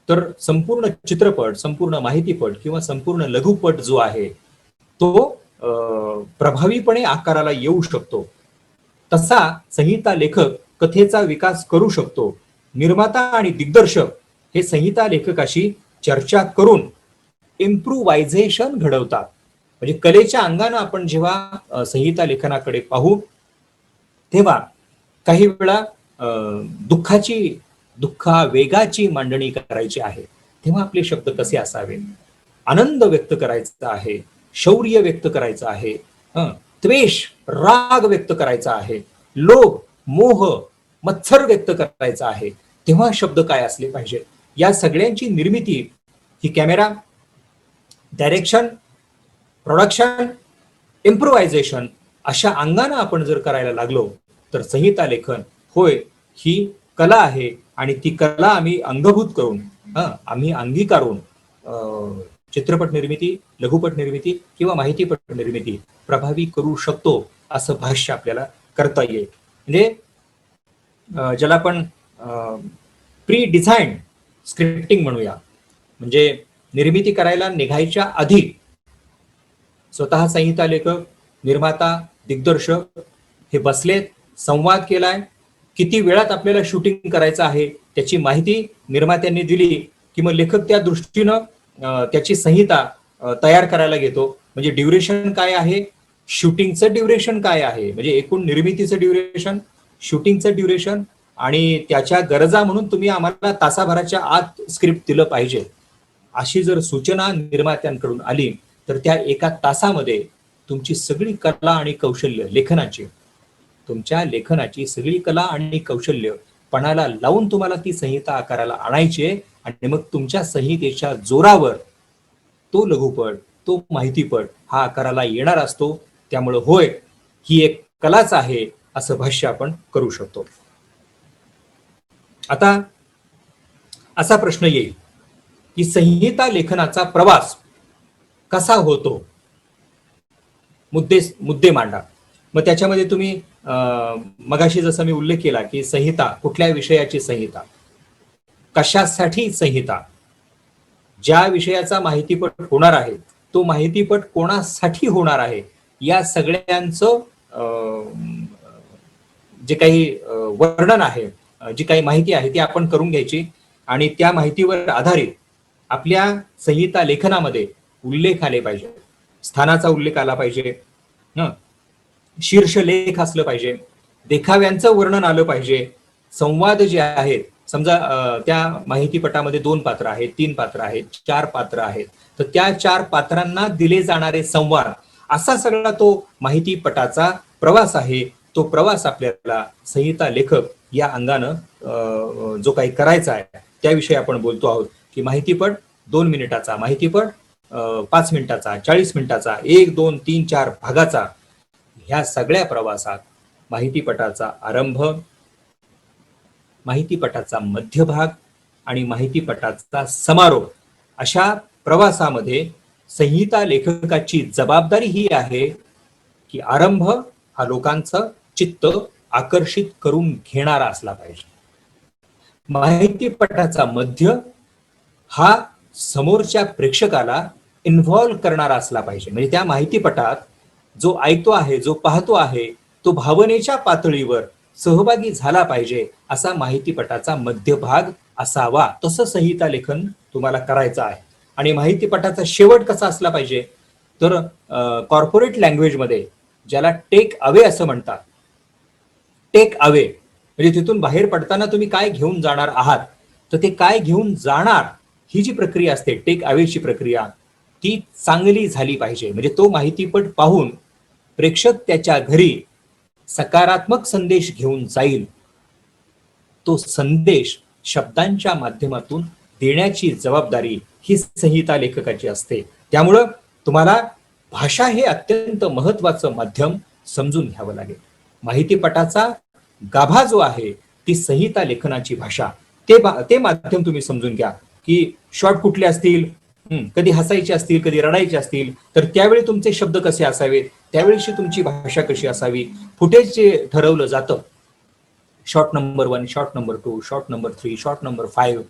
Speaker 2: तर संपूर्ण चित्रपट, संपूर्ण माहितीपट किंवा संपूर्ण लघुपट जो आहे तो प्रभावीपणे आकाराला येऊ शकतो. तसा संहिता लेखक कथेचा विकास करू शकतो. निर्माता आणि दिग्दर्शक हे संहिता लेखकाशी चर्चा करून इम्प्रुव्हायझेशन घडवतात. म्हणजे कलेच्या अंगानं आपण जेव्हा संहिता लेखनाकडे पाहू तेव्हा काही वेळा दुःखावेगाची मांडणी करायची आहे तेव्हा आपले शब्द कसे असावे, आनंद व्यक्त करायचा आहे, शौर्य व्यक्त करायचं आहे, द्वेष, राग व्यक्त करायचा आहे, लोभ, मोह, मत्सर व्यक्त करायचा आहे, तेव्हा शब्द काय असले पाहिजे. या सगळ्यांची निर्मिती ही कॅमेरा, डायरेक्शन, प्रोडक्शन, इम्प्रोव्हायझेशन अशा अंगानं आपण जर करायला लागलो तर संहिता लेखन होय ही कला आहे, आणि ती कला आम्ही अंगभूत करून आम्ही अंगीकारून चित्रपट निर्मिती, लघुपट निर्मिती किंवा माहितीपट निर्मिती प्रभावी करू शकतो असं भाष्य आपल्याला करता येईल. म्हणजे ज्याला आपण प्री डिझाईन स्क्रिप्टिंग म्हणूया, म्हणजे निर्मिती करायला निघायच्या आधी स्वतः संहिता लेखक, निर्माता, दिग्दर्शक हे बसलेत, संवाद केलाय, किती वेळात आपल्याला शूटिंग करायचं आहे त्याची माहिती निर्मात्यांनी दिली की मग लेखक त्या दृष्टीनं त्याची संहिता तयार करायला घेतो. म्हणजे ड्युरेशन काय आहे, शूटिंगचं ड्युरेशन काय आहे, म्हणजे एकूण निर्मितीचं ड्युरेशन, शूटिंगचं ड्युरेशन आणि त्याच्या गरजा म्हणून तुम्ही आम्हाला तासाभराच्या आत स्क्रिप्ट दिलं पाहिजे, अशी जर सूचना निर्मात्यांकडून आली तर त्या एका तासामध्ये तुमची सगळी कला आणि कौशल्य लेखनाची, तुमच्या लेखनाची सगळी कला आणि कौशल्य पणाला लावून तुम्हाला ती संहिता आकाराला आणायची आहे आणि मग तुमच्या संहितेच्या जोरावर तो लघुपट, तो माहितीपट हा आकाराला येणार असतो. त्यामुळे होय, ही एक कलाच आहे असं भाष्य आपण करू शकतो. आता असा प्रश्न येईल की संहिता लेखनाचा प्रवास कसा होतो, मुद्दे मांडा. मग त्याच्यामध्ये तुम्ही मगाशी जसं मी उल्लेख केला की संहिता, कुठल्या विषयाची संहिता, कशासाठी संहिता, ज्या विषयाचा माहितीपट होणार आहे तो माहितीपट कोणासाठी होणार आहे, या सगळ्यांचं जे काही वर्णन आहे, जी काही माहिती आहे ती आपण करून घ्यायची आणि त्या माहितीवर आधारित आपल्या संहिता लेखनामध्ये उल्लेख आले पाहिजे, स्थानाचा उल्लेख आला पाहिजे, शीर्षलेख असलं पाहिजे, देखाव्यांचं वर्णन आलं पाहिजे, संवाद जे आहेत, समजा त्या माहितीपटामध्ये 2 पात्र आहेत, 3 पात्र आहेत, 4 पात्र आहेत, तर त्या 4 पात्रांना दिले जाणारे संवाद, असा सगळा तो माहितीपटाचा प्रवास आहे. तो प्रवास आपल्याला संहिता लेखक या अंगानं जो काही करायचा आहे त्याविषयी आपण बोलतो आहोत की माहितीपट 2 मिनिटाचा, माहितीपट 5 मिनिटाचा, 40 मिनिटाचा, 1, 2, 3, 4 भागाचा, ह्या सगळ्या प्रवासात माहितीपटाचा आरंभ, माहितीपटाचा मध्यभाग आणि माहितीपटाचा समारोप, अशा प्रवासामध्ये संहिता लेखकाची जबाबदारी ही आहे की आरंभ हा लोकांचं चित्त आकर्षित करून घेणारा असला पाहिजे, माहितीपटाचा मध्य हा समोरच्या प्रेक्षकाला इन्व्हॉल्व करणारा असला पाहिजे. म्हणजे त्या माहितीपटात जो ऐकतो आहे, जो पाहतो आहे, तो भावनेच्या पातळीवर सहभागी झाला पाहिजे, असा माहितीपटाचा मध्यभाग असावा. तसं संहिता लेखन तुम्हाला करायचं आहे. आणि माहितीपटाचा शेवट कसा असला पाहिजे, तर कॉर्पोरेट लँग्वेजमध्ये ज्याला टेक अवे असं म्हणतात, टेक अवे म्हणजे तिथून बाहेर पडताना तुम्ही काय घेऊन जाणार आहात, तर ते काय घेऊन जाणार ही जी प्रक्रिया असते, टेक अवेची प्रक्रिया, ती चांगली झाली पाहिजे. म्हणजे तो माहितीपट पाहून प्रेक्षक त्याच्या घरी सकारात्मक संदेश घेऊन जाईल. तो संदेश शब्दांच्या माध्यमातून देण्याची जबाबदारी ही संहिता लेखकाची असते. त्यामुळं तुम्हाला भाषा हे अत्यंत महत्वाचं माध्यम समजून घ्यावं लागेल. माहितीपटाचा गाभा जो आहे ती संहिता लेखनाची भाषा, ते माध्यम तुम्ही समजून घ्या की शॉर्ट कुठले असतील, कधी हसायचे असतील, कधी रडायचे असतील, तर त्यावेळी तुमचे शब्द कसे असावेत, त्यावेळीची तुमची भाषा कशी असावी, फुटेज जे ठरवलं जातं, shot number 1, shot number 2, shot number 3, shot number 5.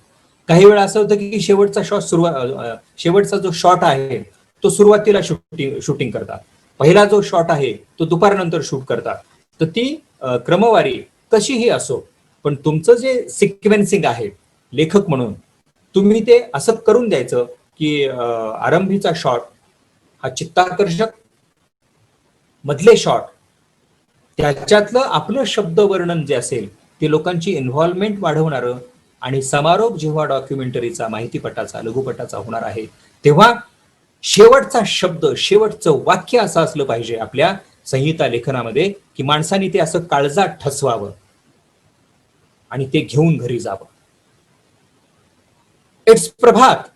Speaker 2: काही वेळा असं होतं की शेवटचा जो शॉट आहे तो सुरुवातीला शूटिंग करतात, पहिला जो शॉट आहे तो दुपारनंतर शूट करतात. तर ती क्रमवारी कशीही असो, पण तुमचं जे सिक्वेन्सिंग आहे लेखक म्हणून, तुम्ही ते असं करून द्यायचं की आरंभीचा शॉट हा चित्ताकर्षक, मधले शॉट त्याच्यातलं आपलं शब्द वर्णन जे असेल ते लोकांची इन्व्हॉल्वमेंट वाढवणारं, आणि समारोप जेव्हा डॉक्युमेंटरीचा, माहितीपटाचा, लघुपटाचा होणार आहे तेव्हा शेवटचा शब्द, शेवटचं वाक्य असं असलं पाहिजे आपल्या संहिता लेखनामध्ये की माणसाने ते असं काळजात ठसवावं आणि ते घेऊन घरी जावं. इट्स प्रभात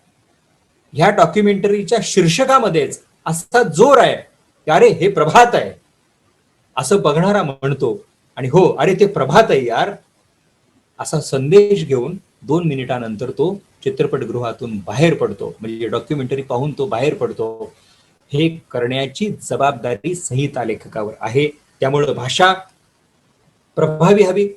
Speaker 2: ह्या डॉक्युमेंटरीच्या शीर्षकामध्येच असा जोर आहे की अरे हे प्रभात आहे असं बघणारा म्हणतो, आणि हो, अरे ते प्रभात आहे यार, असा संदेश घेऊन 2 मिनिटानंतर तो चित्रपटगृहातून बाहेर पडतो, म्हणजे डॉक्युमेंटरी पाहून तो बाहेर पडतो. हे करण्याची जबाबदारी संहिता लेखकावर आहे. त्यामुळे भाषा प्रभावी हवी,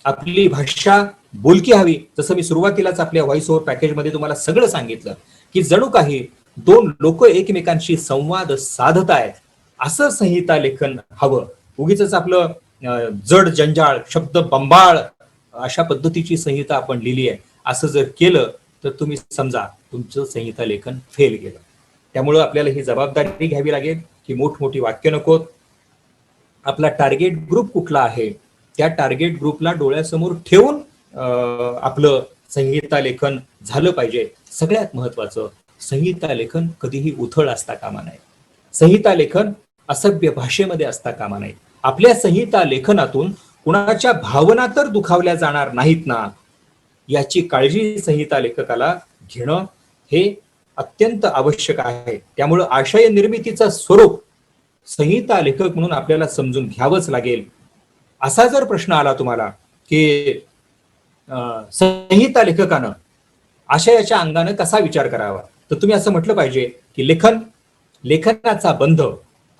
Speaker 2: आपली भाषा बोलकी हवी. जसं मी सुरुवातीलाच आपल्या व्हॉइस ओव्हर पॅकेजमध्ये तुम्हाला सगळं सांगितलं की जणू काही दोन लोक एकमेकांशी संवाद साधतायत असं संहिता लेखन हवं. उगीच आपलं जड जंजाळ शब्द बंबाळ अशा पद्धतीची संहिता आपण लिहिली आहे असं जर केलं तर तुम्ही समजा तुमचं संहिता लेखन फेल गेलं. त्यामुळं आपल्याला ही जबाबदारी घ्यावी लागेल की मोठमोठी वाक्य नकोत. आपला टार्गेट ग्रुप कुठला आहे त्या टार्गेट ग्रुपला डोळ्यासमोर ठेवून आपलं संहिता लेखन झालं पाहिजे. सगळ्यात महत्वाचं, संहिता लेखन कधीही उथळ असता कामा नये. संहिता लेखन असभ्य भाषेमध्ये असता कामा नये. आपल्या संहिता लेखनातून कुणाच्या भावना तर दुखावल्या जाणार नाहीत ना, याची काळजी संहिता लेखकाला घेणं हे अत्यंत आवश्यक आहे. त्यामुळं आशय निर्मितीचं स्वरूप संहिता लेखक म्हणून आपल्याला समजून घ्यावंच लागेल. असा जर प्रश्न आला तुम्हाला की संहिता लेखकानं आशयाच्या अंगानं कसा विचार करावा, तर तुम्ही असं म्हटलं पाहिजे की लेखनाचा बंध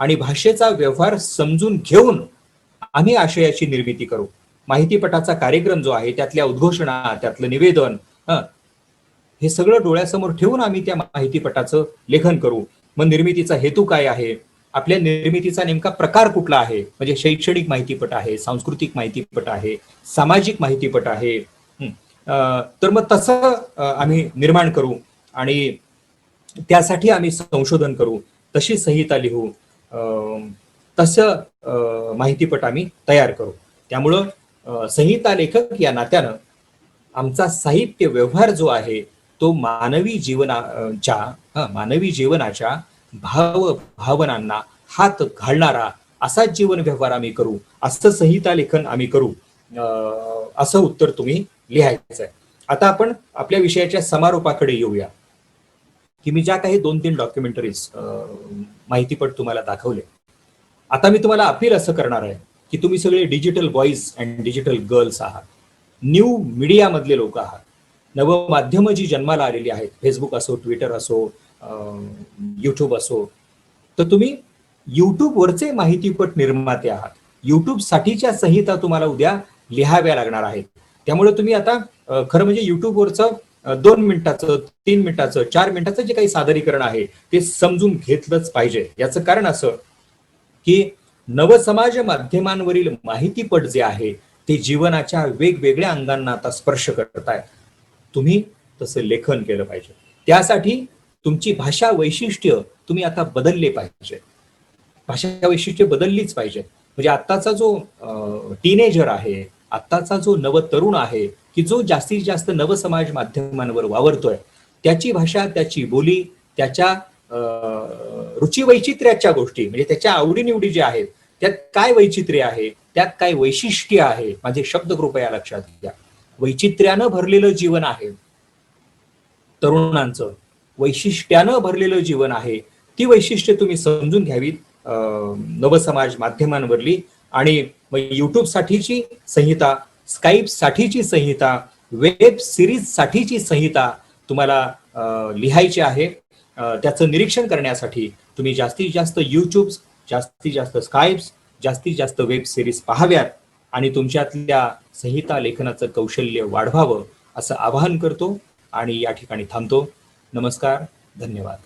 Speaker 2: आणि भाषेचा व्यवहार समजून घेऊन आम्ही आशयाची निर्मिती करू. माहितीपटाचा कार्यक्रम जो आहे त्यातल्या उद्घोषणा, त्यातलं निवेदन, हे सगळं डोळ्यासमोर ठेवून आम्ही त्या माहितीपटाचं लेखन करू. मग निर्मितीचा हेतू काय आहे, आपल्या निर्मितीचा नेमका प्रकार कुठला आहे, म्हणजे शैक्षणिक माहितीपट आहे, सांस्कृतिक माहितीपट आहे, सामाजिक माहितीपट आहे, तर मग तसं आम्ही निर्माण करू आणि त्यासाठी आम्ही संशोधन करू, तशी संहिता लिहू, तसं माहितीपट आम्ही तयार करू. त्यामुळं संहिता लेखक या नात्यानं आमचा साहित्य व्यवहार जो आहे तो मानवी जीवनाच्या भावनांना हात घालणारा असा जीवन व्यवहार आम्ही करू, असं संहिता लेखन आम्ही करू, असं उत्तर तुम्ही लिहायचं आहे. आता आपण आपल्या विषयाच्या समारोपाकडे येऊया की मी ज्या काही 2-3 डॉक्युमेंटरीज माहितीपट तुम्हाला दाखवले, आता मी तुम्हाला अपील असं करणार आहे की तुम्ही सगळे digital boys and digital girls आहात, न्यू मीडिया मधले लोक आहात, नवमाध्यमं जी जन्माला आलेली आहेत, फेसबुक असो, ट्विटर असो, युट्यूब असो, तर तुम्ही युट्यूबवरचे माहितीपट निर्माते आहात. युट्यूब साठीच्या संहिता तुम्हाला उद्या लिहाव्या लागणार आहेत. त्यामुळे तुम्ही आता खरं म्हणजे युट्यूबवरचं 2 मिनिटाचं, 3 मिनिटाचं, 4 मिनिटाचं जे काही सादरीकरण आहे ते समजून घेतलंच पाहिजे. याचं कारण असं की नवसमाज माध्यमांवरील माहितीपट जे आहे ते जीवनाच्या वेगवेगळ्या अंगांना आता स्पर्श करतायत. तुम्ही तसं लेखन केलं पाहिजे. त्यासाठी तुमची भाषा वैशिष्ट्य तुम्ही आता बदलले पाहिजे. भाषा वैशिष्ट्य बदललीच पाहिजे. म्हणजे आत्ताचा जो टीनेजर आहे, आत्ताचा जो नवतरुण आहे की जो जास्तीत जास्त नवसमाज माध्यमांवर वावरतोय, त्याची भाषा, त्याची बोली, त्याच्या रुची वैचित्र्याच्या गोष्टी, म्हणजे त्याच्या आवडीनिवडी ज्या आहेत त्यात काय वैचित्र्य आहे, त्यात काय वैशिष्ट्य आहे, माझे शब्द कृपया लक्षात घ्या. वैचित्र्यानं भरलेलं जीवन आहे तरुणांचं, वैशिष्ट्यानं भरलेलं जीवन आहे. ती वैशिष्ट्ये तुम्ही समजून घ्यावीत नवसमाज माध्यमांवरली. आणि मग युट्यूब साठीची संहिता, स्काईप साठीची संहिता, वेब सिरीज साठीची संहिता तुम्हाला लिहायची आहे. त्याचं निरीक्षण करण्यासाठी तुम्ही जास्तीत जास्त युट्यूब, जास्तीत जास्त स्काईप्स, जास्तीत जास्त वेब सिरीज पाहाव्यात आणि तुमच्यातल्या संहिता लेखनाचं कौशल्य वाढवावं असं आवाहन करतो आणि या ठिकाणी थांबतो. नमस्कार, धन्यवाद.